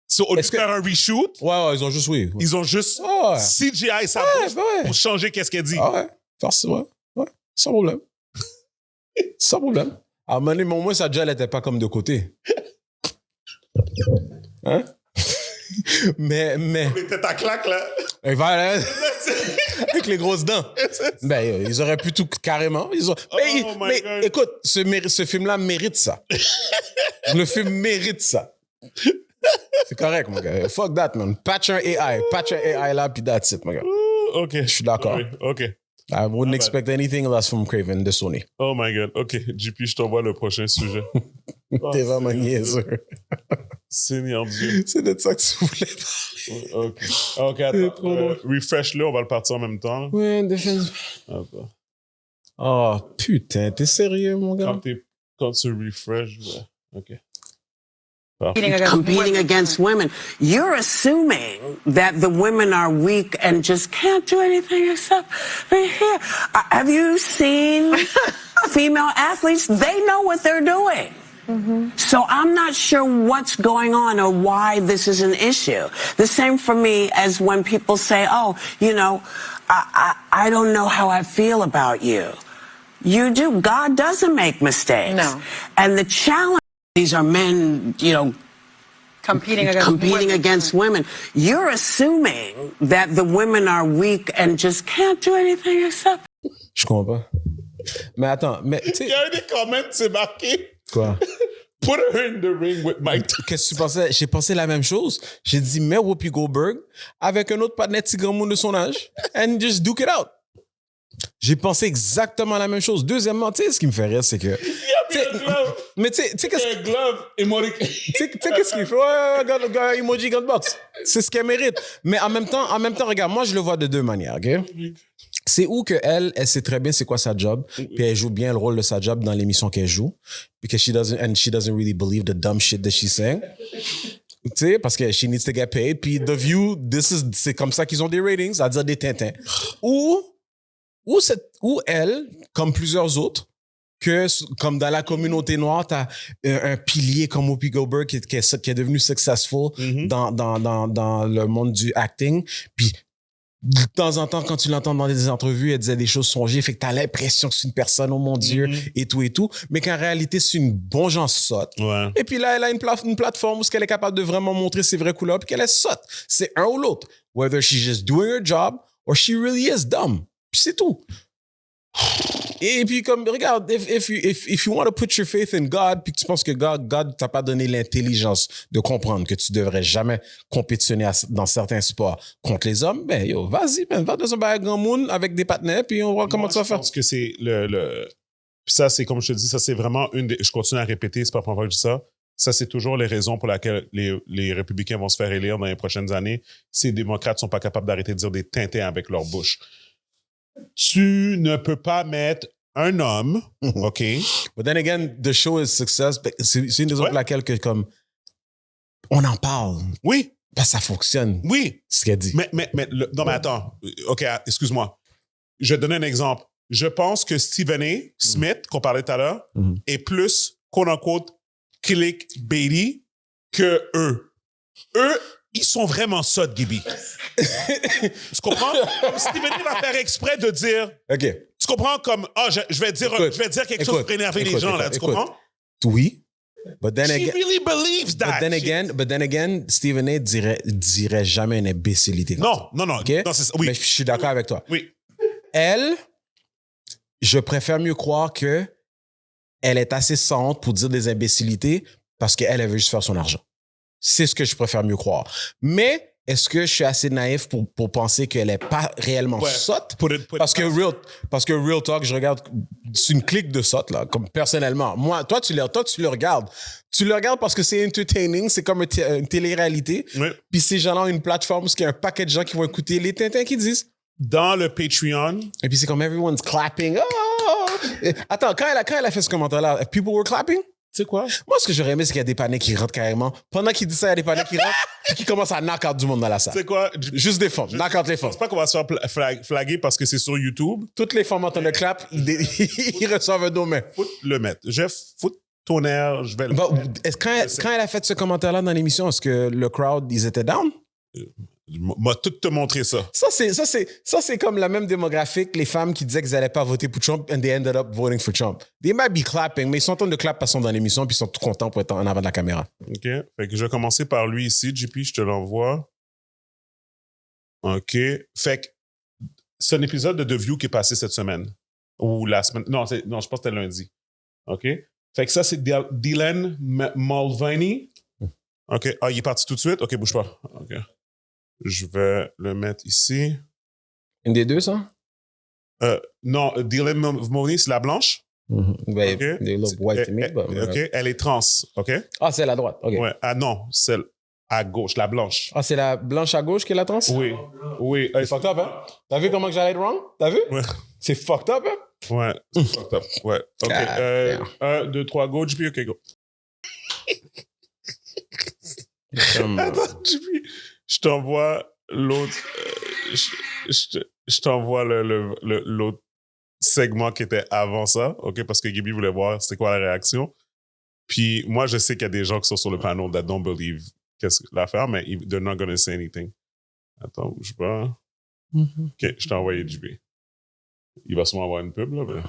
A: So, au lieu de faire un reshoot,
B: ouais, ils ont juste,
A: ils ont juste CGI sa bouche pour changer qu'est-ce qu'elle dit.
B: Ah ouais, forcément. Ouais, sans problème. Sans problème. À un moment donné, mais au moins, sa gel n'était pas comme de côté. Hein? mais...
A: Les têtes à claque, là.
B: Avec les grosses dents. Ben, ils auraient pu tout carrément. Mais écoute, ce film-là mérite ça. Le film mérite ça. C'est correct, mon gars. Fuck that, man. Patch un AI là, puis that's it, mon gars.
A: OK.
B: Je suis d'accord.
A: OK.
B: I wouldn't expect anything less from Craven de Sony.
A: Oh my God. OK. JP, je t'envoie le prochain sujet.
B: T'es vraiment niaiseux.
A: Seigneur Dieu.
B: C'est de ça que tu voulais parler.
A: OK, attends. Refresh-le, on va le partir en même temps.
B: Ouais, défense.
A: Attends.
B: Oh, putain, t'es sérieux, mon gars?
A: Quand tu refresh, ouais. OK.
G: Competing against women. You're assuming that the women are weak and just can't do anything except be here. Have you seen female athletes? They know what they're doing. Mm-hmm. So I'm not sure what's going on or why this is an issue. The same for me as when people say, oh, you know, I don't know how I feel about you. You do. God doesn't make mistakes.
H: No.
G: And the challenge, these are men, you know,
H: competing
G: against women. You're assuming that the women are weak and just can't do anything except.
B: Je comprends pas. Mais attends, mais tu sais.
A: Il y a des comments, c'est marqué.
B: Quoi?
A: Put her in the ring with Mike Tyson.
B: Qu'est-ce que tu pensais? J'ai pensé la même chose. J'ai dit, mets Whoopi Goldberg avec un autre partenaire petit grand monde de son âge and just duke it out. J'ai pensé exactement la même chose. Deuxièmement, tu sais, ce qui me fait rire, c'est que... Mais tu sais, qu'est-ce
A: Un glove émotique.
B: tu sais qu'est-ce qu'il fait? Ouais, regarde, emoji Gunbox. C'est ce qu'elle mérite. Mais en même temps, regarde, moi, je le vois de deux manières, OK? C'est où que elle sait très bien c'est quoi sa job, puis elle joue bien le rôle de sa job dans l'émission qu'elle joue, because she doesn't really believe the dumb shit that she's saying. Tu sais, parce que she needs to get paid. Puis The View, c'est comme ça qu'ils ont des ratings, à dire des tintins. Ou elle, comme plusieurs autres, que comme dans la communauté noire, t'as un pilier comme Whoopi Goldberg qui est devenu successful dans le monde du acting. Puis de temps en temps, quand tu l'entends dans des entrevues, elle disait des choses songées, fait que t'as l'impression que c'est une personne, oh mon Dieu, et tout, mais qu'en réalité, c'est une bon gens sotte.
A: Ouais.
B: Et puis là, elle a une plateforme où elle est capable de vraiment montrer ses vraies couleurs, puis qu'elle est sotte. C'est un ou l'autre. Whether she's just doing her job or she really is dumb. Puis c'est tout. Et puis comme, regarde, if you want to put your faith in God, puis que tu penses que God t'a pas donné l'intelligence de comprendre que tu devrais jamais compétitionner dans certains sports contre les hommes, ben yo, vas-y, ben, va dans un bar grand monde avec des partenaires, puis on va voir comment tu vas
A: Je
B: faire.
A: pense que c'est Puis ça, c'est comme je te dis, ça, c'est vraiment une des... Je continue à répéter, c'est pas la première fois que je dis ça. Ça, c'est toujours les raisons pour lesquelles les républicains vont se faire élire dans les prochaines années. Si les démocrates sont pas capables d'arrêter de dire des tintins avec leur bouche. Tu ne peux pas mettre un homme, OK?
B: But then again, the show is success. C'est une raison
A: Ouais.
B: pour laquelle que, comme, on en parle.
A: Oui,
B: Parce que ça fonctionne.
A: oui.
B: Ce qu'elle dit.
A: Mais non, mais attends. OK, excuse-moi. Je vais te donner un exemple. Je pense que Stephen A. Smith, qu'on parlait tout à l'heure, est plus, quote-unquote, clickbaity que eux. Eux, ils sont vraiment sottes, Gibi. Tu comprends? Comme Stephen A. va faire exprès de dire...
B: OK.
A: Tu comprends? Comme, je vais dire quelque chose pour énerver les gens, là. Tu comprends?
B: Oui. But then
A: She
B: again...
A: really believes that.
B: But then again, Stephen A. dirait jamais une imbécilité.
A: Non.
B: OK?
A: Non, c'est ça. Oui.
B: Mais je suis d'accord avec toi.
A: Oui.
B: Elle, je préfère mieux croire que elle est assez sente pour dire des imbécilités parce qu'elle veut juste faire son argent. C'est ce que je préfère mieux croire. Mais est-ce que je suis assez naïf pour penser qu'elle est pas réellement sotte? Parce que real talk, je regarde, c'est une clique de sotte, là, comme personnellement. Moi, toi, tu le regardes. Tu le regardes parce que c'est entertaining, c'est comme une télé-réalité.
A: Oui.
B: Puis ces gens-là ont une plateforme où il y a un paquet de gens qui vont écouter les tintins qui disent.
A: Dans le Patreon,
B: Et puis c'est comme everyone's clapping. Oh! Attends, quand elle a fait ce commentaire-là, people were clapping?
A: tu sais quoi?
B: Moi, ce que j'aurais aimé, c'est qu'il y a des panneaux qui rentrent carrément. Pendant qu'il dit ça, il y a des panneaux qui rentrent puis qui commencent à knock out du monde dans la
A: Tu
B: salle.
A: sais quoi?
B: Juste des femmes. Knock out les
A: Je
B: femmes.
A: pense pas qu'on va se faire flaguer parce que c'est sur YouTube.
B: Toutes les femmes entendent le clap, ils reçoivent un domaine.
A: Faut le mettre. Je fous ton air, je vais le
B: Bon,
A: mettre.
B: quand elle a fait ce commentaire-là dans l'émission, est-ce que le crowd, ils étaient down?
A: M'a tout te montrer ça.
B: Ça, c'est comme la même démographique, les femmes qui disaient qu'ils n'allaient pas voter pour Trump and they ended up voting for Trump. They might be clapping, mais ils sont en train de clap parce qu'ils sont dans l'émission puis ils sont tout contents pour être en avant de la caméra.
A: OK? Fait que je vais commencer par lui ici. JP, je te l'envoie. OK. Fait que c'est un épisode de The View qui est passé cette semaine. Ou la semaine... Non, je pense que c'était lundi. OK? Fait que ça, c'est Dylan Mulvaney. OK. Ah, il est parti tout de suite? OK, bouge pas. OK. Je vais le mettre ici.
B: Une des deux, ça?
A: Non, Dylan Mulvaney, c'est la blanche.
B: Ben,
A: OK.
B: they look white to me, but-
A: OK. Elle est trans. OK?
B: Ah, c'est la droite. OK.
A: Ouais. Ah non, celle à gauche, la blanche.
B: Ah, c'est la blanche à gauche qui est la trans?
A: Oui. Oui.
B: C'est fucked up, hein? T'as vu comment que j'allais être wrong? T'as vu?
A: Ouais.
B: C'est fucked up, hein?
A: Ouais. C'est fucked up. Ouais. OK.
B: God
A: 1, 2, 3, go, JP. OK, go. Attends, JP. Je t'envoie l'autre. Je t'envoie l'autre segment qui était avant ça, OK? Parce que Gibi voulait voir c'était quoi la réaction. Puis moi, je sais qu'il y a des gens qui sont sur le panel that don't believe qu'est-ce que l'affaire, mais they're not gonna say anything. Attends, bouge pas. OK, je t'ai envoyé JB. Il va sûrement avoir une pub, là. Mais...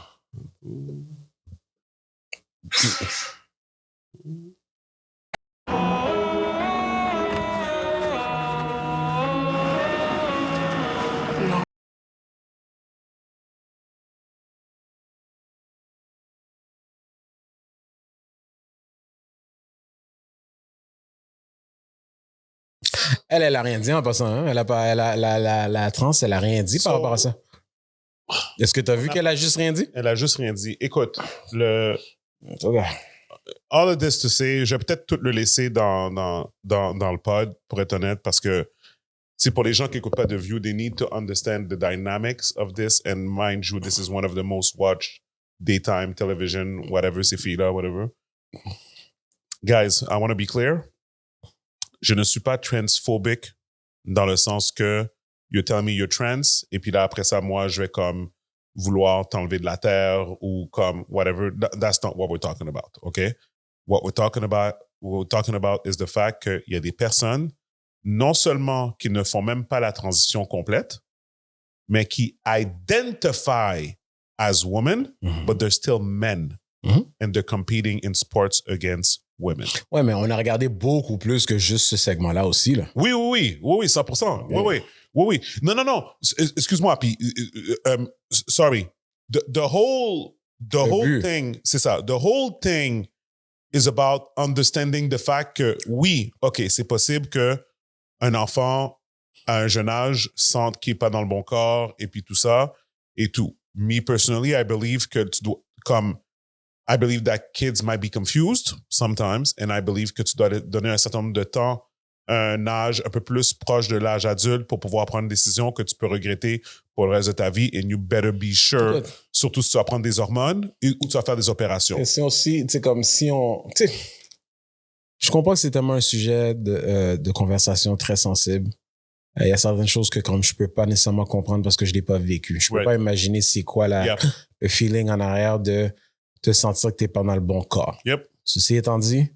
B: Elle a rien dit en passant. Hein? La trans, elle a rien dit par rapport à ça. Est-ce que tu as vu qu'elle a juste rien dit?
A: Elle a juste rien dit. Écoute,
B: Okay.
A: all of this to say, je vais peut-être tout le laisser dans le pod, pour être honnête, parce que c'est pour les gens qui n'écoutent pas de View, they need to understand the dynamics of this. And mind you, this is one of the most watched daytime television, whatever, ces filles-là, whatever. Guys, I want to be clear. Je ne suis pas transphobic dans le sens que you tell me you're trans, et puis là, après ça, moi, je vais comme vouloir t'enlever de la terre ou comme whatever. That's not what we're talking about, okay? What we're talking about is the fact qu'il y a des personnes, non seulement qui ne font même pas la transition complète, mais qui identify as women, but they're still men. And they're competing in sports against women.
B: Ouais, mais on a regardé beaucoup plus que juste ce segment-là aussi, là.
A: Oui, 100%. Oui. Non. Excuse-moi, puis, sorry. The whole thing, c'est ça. The whole thing is about understanding the fact que, oui, OK, c'est possible que un enfant à un jeune âge sente qu'il n'est pas dans le bon corps et puis tout ça et tout. Me, personally, I believe que tu dois, I believe that kids might be confused sometimes, and I believe que tu dois donner un certain nombre de temps, un âge un peu plus proche de l'âge adulte pour pouvoir prendre une décision que tu peux regretter pour le reste de ta vie, and you better be sure, surtout si tu vas prendre des hormones ou tu vas faire des opérations.
B: Et c'est aussi, tu sais, comme si on... Tu sais, je comprends que c'est tellement un sujet de conversation très sensible. Il y a certaines choses que comme je peux pas nécessairement comprendre parce que je l'ai pas vécu. Je peux pas imaginer c'est quoi le feeling en arrière de te sentir que t'es pas dans le bon corps. Ceci étant dit,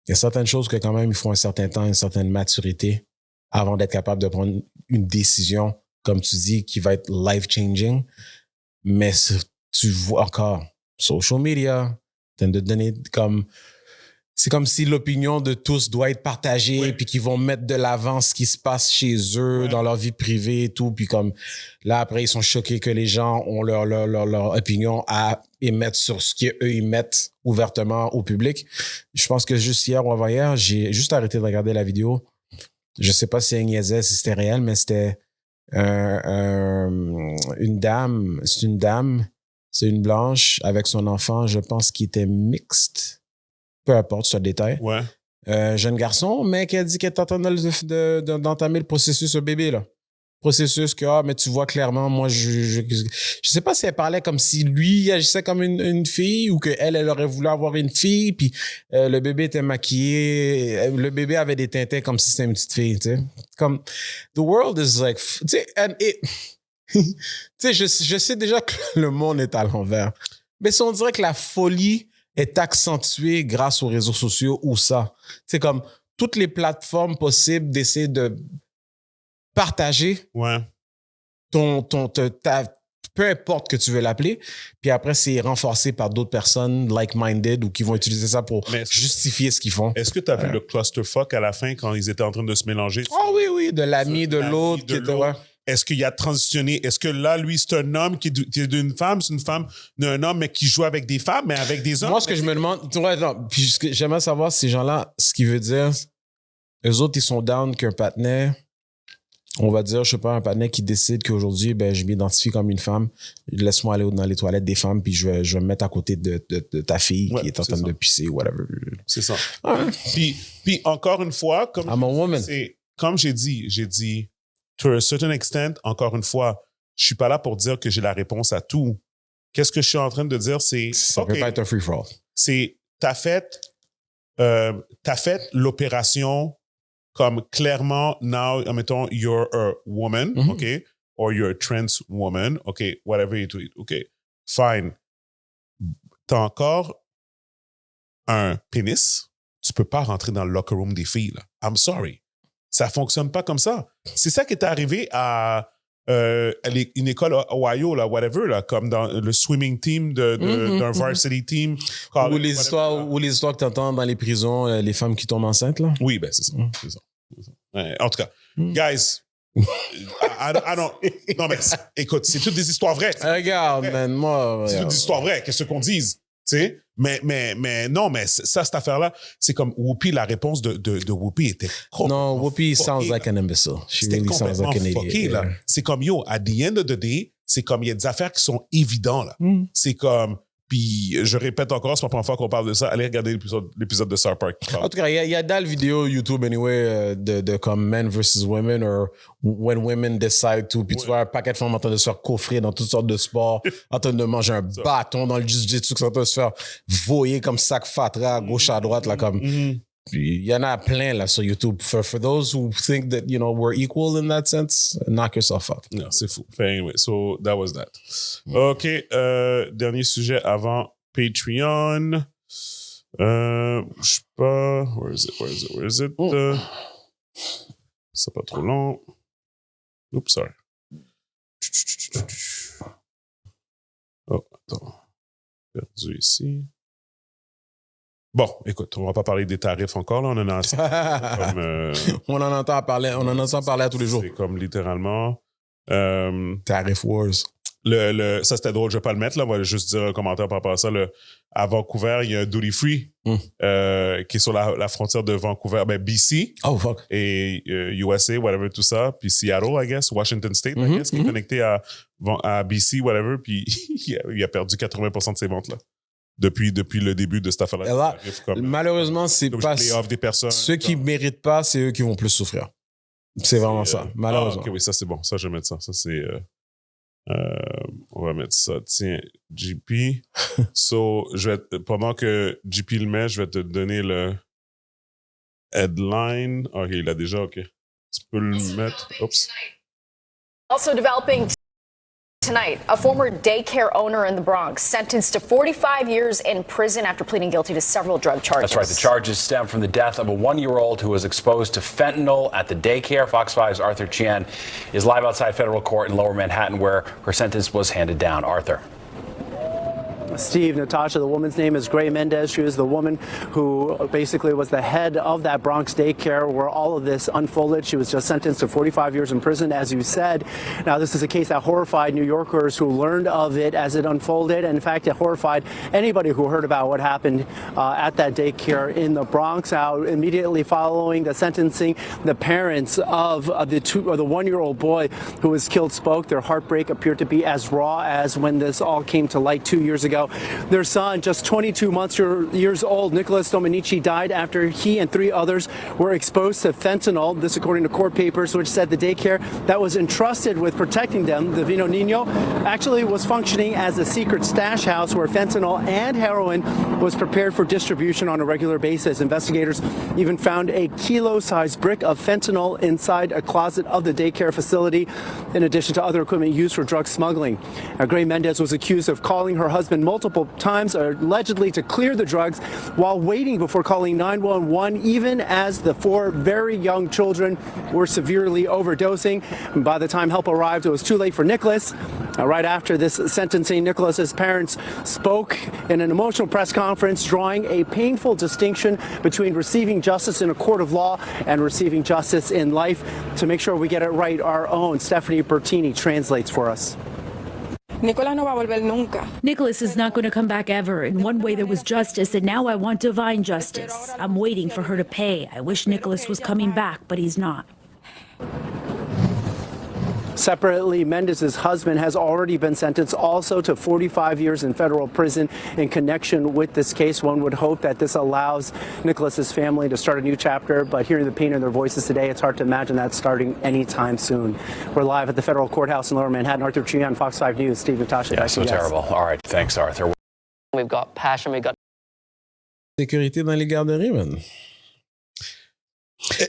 B: il y a certaines choses que quand même il faut un certain temps, une certaine maturité avant d'être capable de prendre une décision, comme tu dis, qui va être life-changing. Mais tu vois encore social media, de donner comme... C'est comme si l'opinion de tous doit être partagée, puis qu'ils vont mettre de l'avant ce qui se passe chez eux, dans leur vie privée et tout. Puis comme là, après, ils sont choqués que les gens ont leur opinion à émettre sur ce qu'eux, ils mettent ouvertement au public. Je pense que juste hier ou avant-hier, j'ai juste arrêté de regarder la vidéo. Je sais pas si elle niaisait, si c'était réel, mais c'était une dame. C'est une blanche avec son enfant, je pense, qui était mixte. Peu importe, c'est un détail. Jeune garçon, mais qui a dit qu'elle est en train d'entamer le processus au bébé, là. Processus que, mais tu vois clairement, moi, je sais pas si elle parlait comme si lui agissait comme une fille ou qu'elle aurait voulu avoir une fille, puis le bébé était maquillé, le bébé avait des tintins comme si c'était une petite fille, tu sais. Comme, the world is like, tu sais, tu sais, je sais déjà que le monde est à l'envers. Mais si on dirait que la folie est accentué grâce aux réseaux sociaux ou ça. C'est comme toutes les plateformes possibles d'essayer de partager peu importe que tu veux l'appeler, puis après, c'est renforcé par d'autres personnes like-minded ou qui vont utiliser ça pour justifier ce qu'ils font.
A: Est-ce que tu as vu le clusterfuck à la fin quand ils étaient en train de se mélanger?
B: Oui, de l'ami de l'autre qui était...
A: Est-ce qu'il a transitionné? Est-ce que là, lui, c'est un homme qui est d'une femme, c'est une femme d'un homme, mais qui joue avec des femmes, mais avec des hommes?
B: Moi, ce que je me demande... Puis j'aimerais savoir, ces gens-là, ce qui veut dire... Eux autres, ils sont down qu'un partenaire... On va dire, je sais pas, un partenaire qui décide qu'aujourd'hui, ben, je m'identifie comme une femme. Laisse-moi aller dans les toilettes des femmes, puis je vais me mettre à côté de ta fille qui est en train de pisser, whatever.
A: C'est ça. Puis encore une fois, comme j'ai dit, to a certain extent, encore une fois, je suis pas là pour dire que j'ai la réponse à tout. Qu'est-ce que je suis en train de dire, c'est...
B: Ça peut pas être un free-for-all.
A: C'est, t'as fait l'opération comme clairement, now, admettons, you're a woman, OK? Or you're a trans woman, OK? Whatever you do, OK? Fine. T'as encore un pénis. Tu peux pas rentrer dans le locker room des filles, là. I'm sorry. Ça fonctionne pas comme ça. C'est ça qui est arrivé à une école à Ohio, là, whatever, là, comme dans le swimming team d'un varsity team.
B: Ou les histoires que tu entends dans les prisons, les femmes qui tombent enceintes, là.
A: Oui, ben c'est ça. C'est ça. En tout cas, guys, I don't... Non, mais écoute, c'est toutes des histoires vraies.
B: Regarde, man, moi...
A: C'est toutes des histoires vraies, qu'est-ce qu'on dise, tu sais? Mais non, mais ça, cette affaire-là, c'est comme Whoopi, la réponse de Whoopi était
B: Non, Whoopi
A: fuckée,
B: sounds
A: là.
B: like an imbecile. She
A: C'était
B: really sounds
A: complètement
B: like an idiot.
A: fucké, là.
B: Yeah.
A: C'est comme, yo, at the end of the day, c'est comme, il y a des affaires qui sont évidentes, là. C'est comme, puis je répète encore, c'est pas la première fois qu'on parle de ça, allez regarder l'épisode de South Park.
B: En tout cas, il y a dans le vidéo YouTube, anyway, de comme men versus women, or when women decide to, puis tu vois un paquet de femmes en train de se faire coffrer dans toutes sortes de sports, en train de manger un bâton dans le jiu-jitsu, qui sont en train de se faire voyer comme sac fatra à gauche à droite, là, comme... Puis il y en a plein, là, sur YouTube. For those who think that, you know, we're equal in that sense, knock yourself out.
A: Non, c'est fou. Anyway, so that was that. OK, dernier sujet avant Patreon. Je sais pas. Where is it? C'est pas trop long. Oups, sorry. Oh, attends. Perdu ici. Bon, écoute, on va pas parler des tarifs encore, là. On en a assez. Comme,
B: On en entend parler à tous les jours.
A: c'est comme littéralement.
B: Tariff Wars.
A: Ça, c'était drôle, je vais pas le mettre, là. On va juste dire un commentaire par rapport à ça. À Vancouver, il y a un duty free qui est sur la frontière de Vancouver, BC.
B: Oh, fuck.
A: Et USA, whatever, tout ça. Puis Seattle, I guess, Washington State, I guess, qui est connecté à BC, whatever. Puis il a perdu 80% de ses ventes, là. Depuis le début de cette affaire-là.
B: Et là, malheureusement, c'est pas...
A: des personnes.
B: Ceux qui méritent pas, c'est eux qui vont plus souffrir. C'est vraiment ça, malheureusement.
A: OK, oui, ça, c'est bon. Ça, je vais mettre ça. Ça, c'est... on va mettre ça. Tiens, JP. So, pendant que JP le met, je vais te donner le headline. OK, il a déjà, OK. Tu peux le mettre. Oups.
H: Also developing tonight, a former daycare owner in the Bronx sentenced to 45 years in prison after pleading guilty to several drug charges.
I: That's right. The charges stem from the death of a 1-year-old who was exposed to fentanyl at the daycare. Fox 5's Arthur Chian is live outside federal court in Lower Manhattan, where her sentence was handed down. Arthur.
J: Steve, Natasha, the woman's name is Gray Mendez. She was the woman who basically was the head of that Bronx daycare where all of this unfolded. She was just sentenced to 45 years in prison, as you said. Now, this is a case that horrified New Yorkers who learned of it as it unfolded. And in fact, it horrified anybody who heard about what happened at that daycare in the Bronx. Now, immediately following the sentencing, the parents of the 1-year-old boy who was killed spoke. Their heartbreak appeared to be as raw as when this all came to light 2 years ago. Their son, just 22 years old, Nicholas Dominici, died after he and 3 others were exposed to fentanyl. This according to court papers, which said the daycare that was entrusted with protecting them, the Vino Nino, actually was functioning as a secret stash house where fentanyl and heroin was prepared for distribution on a regular basis. Investigators even found a kilo-sized brick of fentanyl inside a closet of the daycare facility, in addition to other equipment used for drug smuggling. Now, Gray Mendez was accused of calling her husband multiple times, allegedly to clear the drugs, while waiting before calling 911, even as the 4 very young children were severely overdosing. And by the time help arrived, it was too late for Nicholas. Right after this sentencing, Nicholas's parents spoke in an emotional press conference, drawing a painful distinction between receiving justice in a court of law and receiving justice in life. To make sure we get it right, our own Stephanie Bertini translates for us.
K: Nicholas no va a volver nunca. Nicholas is not going to come back ever. In one way there was justice, and now I want divine justice. I'm waiting for her to pay. I wish Nicholas was coming back, but he's not.
J: Separately, Mendez's husband has already been sentenced also to 45 years in federal prison in connection with this case. One would hope that this allows Nicholas's family to start a new chapter, but hearing the pain in their voices today, it's hard to imagine that starting anytime soon. We're live at the federal courthouse in Lower Manhattan. Arthur Chian, Fox 5 News. Steve, Natasha.
I: Yeah, so terrible. All right, thanks, Arthur.
L: We've got passion, we've got...
B: Sécurité dans les garderies, man.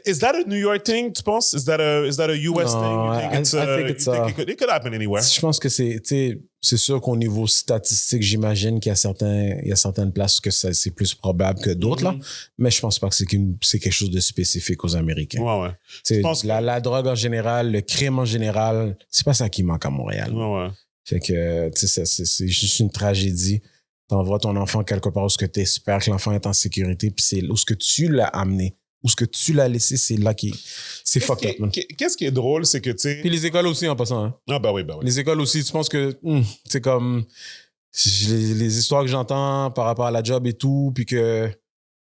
A: Is that a New York thing, tu penses? Is that a US thing? You think it could happen anywhere.
B: Je pense que c'est sûr qu'au niveau statistique, j'imagine qu'il y a certaines places que c'est plus probable que d'autres, là. Mais je pense pas que c'est quelque chose de spécifique aux Américains.
A: Ouais.
B: La drogue en général, le crime en général, c'est pas ça qui manque à Montréal.
A: Ouais.
B: Fait que, tu sais, c'est juste une tragédie. T'envoies ton enfant quelque part où ce que t'espères que l'enfant est en sécurité, puis c'est où ce que tu l'as amené. Où ce que tu l'as laissé, c'est là c'est fucked up, man.
A: Qu'est-ce qui est drôle, c'est que, tu sais...
B: Puis les écoles aussi, en passant, hein.
A: Ah, bah oui.
B: Les écoles aussi, tu penses que, c'est comme... les histoires que j'entends par rapport à la job et tout, puis que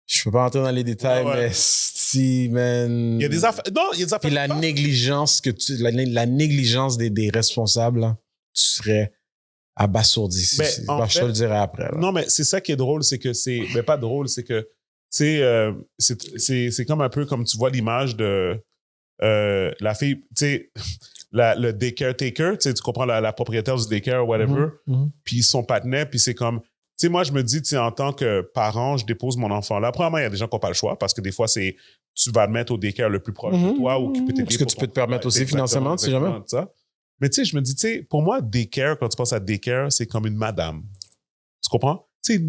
B: je peux pas entrer dans les détails, mais si, man.
A: Il y a des affaires. Non, il y a des affaires.
B: Puis la négligence la négligence des responsables, là, tu serais abasourdi. Je te le dirai après. Là.
A: Non, mais c'est ça qui est drôle, c'est que c'est. Mais pas drôle, c'est que. Tu sais, c'est comme un peu comme tu vois l'image de la fille, tu sais, le daycare taker, tu comprends, la propriétaire du daycare, whatever, puis son patinet, puis c'est comme. Tu sais, moi, je me dis, tu sais, en tant que parent, je dépose mon enfant là. Premièrement, il y a des gens qui n'ont pas le choix parce que des fois, c'est tu vas le mettre au daycare le plus proche de toi ou qui peut t'aider.
B: Est-ce que tu peux te permettre aussi financièrement, si jamais?
A: Ça. Mais tu sais, je me dis, tu sais, pour moi, daycare, quand tu penses à daycare, c'est comme une madame. Tu comprends? Tu sais,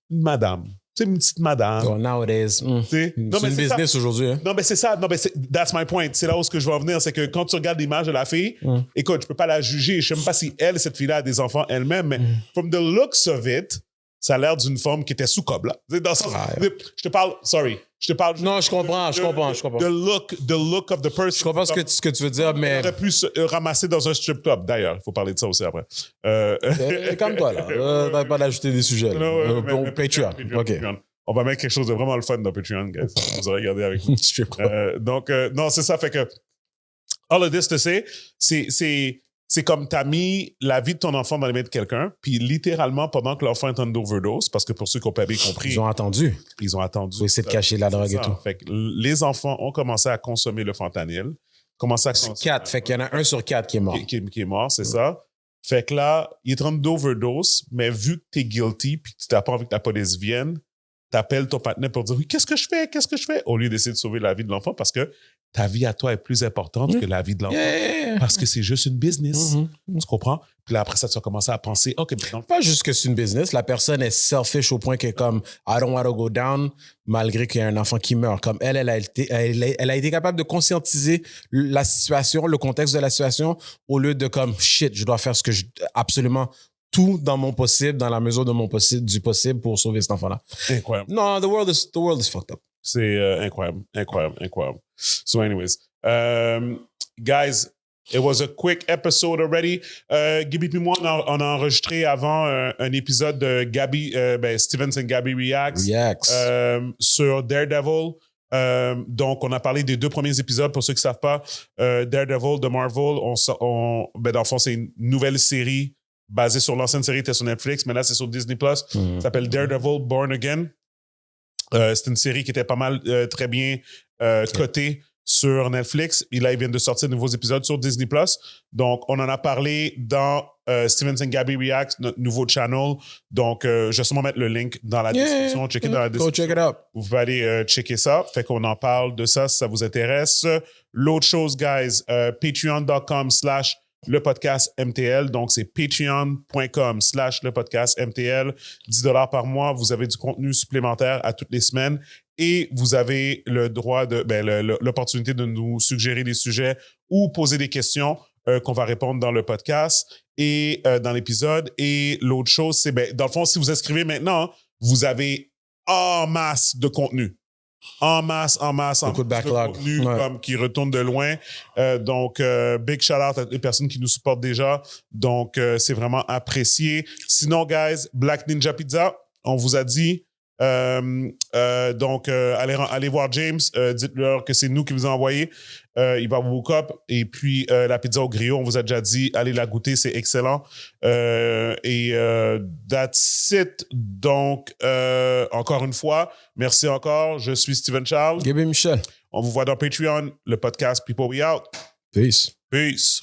A: une madame. Tu sais, une petite madame.
B: Oh, nowadays. C'est une business aujourd'hui. Hein?
A: Non, mais c'est ça. Non, mais that's my point. C'est là où je veux en venir. C'est que quand tu regardes l'image de la fille, écoute, je peux pas la juger. Je sais même pas si cette fille-là, a des enfants elle-même, mais from the looks of it, ça a l'air d'une femme qui était sous cob, là. Dans le sens, je te parle.
B: Non, je comprends.
A: The look of the person.
B: Je comprends ce que tu veux dire, mais.
A: On aurait pu se ramasser dans un strip club, d'ailleurs. Il faut parler de ça aussi après.
B: Calme-toi, là. T'as pas d'ajouter des sujets. Patreon. OK.
A: On va mettre quelque chose de vraiment le fun dans Patreon, guys. Vous aurez regardé avec nous. Donc, non, c'est ça. Fait que, all of this to say, c'est comme t'as mis la vie de ton enfant dans les mains de quelqu'un, puis littéralement, pendant que l'enfant est en overdose, parce que pour ceux qui n'ont pas bien compris...
B: Ils ont attendu.
A: Pour
B: essayer de cacher la drogue et tout.
A: Fait que les enfants ont commencé à consommer le fentanyl.
B: C'est 4. Fait qu'il y en a 1 sur 4 qui est mort.
A: Qui est mort, c'est ça. Fait que là, il est en d'overdose, mais vu que t'es guilty, puis que tu n'as pas envie que la police vienne, t'appelles ton partenaire pour dire « Oui, qu'est-ce que je fais? » Au lieu d'essayer de sauver la vie de l'enfant, parce que ta vie à toi est plus importante que la vie de l'enfant. Parce que c'est juste une business. Tu comprends? Puis là, après ça, tu vas commencer à penser, OK, mais
B: pas juste que c'est une business. La personne est selfish au point qu'elle est comme, I don't want to go down, malgré qu'il y a un enfant qui meurt. Comme elle a été capable de conscientiser la situation, le contexte de la situation, au lieu de comme, shit, je dois faire absolument tout dans mon possible, dans la mesure de du possible pour sauver cet enfant-là.
A: Incroyable.
B: Non, the world is fucked up.
A: C'est incroyable. So anyways, guys, it was a quick episode already. Gabby et moi, on a enregistré avant un épisode de Stevens and Gabby Reacts. Sur Daredevil. Donc, on a parlé des 2 premiers épisodes. Pour ceux qui ne savent pas, Daredevil de Marvel, dans le fond, c'est une nouvelle série basée sur l'ancienne série qui était sur Netflix, mais là, c'est sur Disney+. Ça s'appelle Daredevil Born Again. C'est une série qui était pas mal, très bien cotée sur Netflix. Et là, ils viennent de sortir de nouveaux épisodes sur Disney+. Donc, on en a parlé dans Stevens and Gabby Reacts, notre nouveau channel. Donc, je vais sûrement mettre le link dans la description. Checkez dans la description.
B: Go check it out.
A: Vous pouvez aller checker ça. Fait qu'on en parle de ça si ça vous intéresse. L'autre chose, guys, patreon.com/le podcast MTL. Donc, c'est patreon.com/le podcast MTL. $10 par mois. Vous avez du contenu supplémentaire à toutes les semaines et vous avez le droit l'opportunité de nous suggérer des sujets ou poser des questions qu'on va répondre dans le podcast et dans l'épisode. Et l'autre chose, c'est, dans le fond, si vous inscrivez maintenant, vous avez en masse de contenu. En masse
B: beaucoup de backlog.
A: Contenu qui retourne de loin. Donc, big shout-out à les personnes qui nous supportent déjà. Donc, c'est vraiment apprécié. Sinon, guys, Black Ninja Pizza, on vous a dit. Donc, allez voir James. Dites-leur que c'est nous qui vous avons envoyé. Il va vous hook up. Et puis, la pizza au griot, on vous a déjà dit, allez la goûter, c'est excellent. That's it. Donc, encore une fois, merci encore. Je suis Steven Charles.
B: Gabby Michel.
A: On vous voit dans Patreon, le podcast People We Out.
B: Peace.
A: Peace.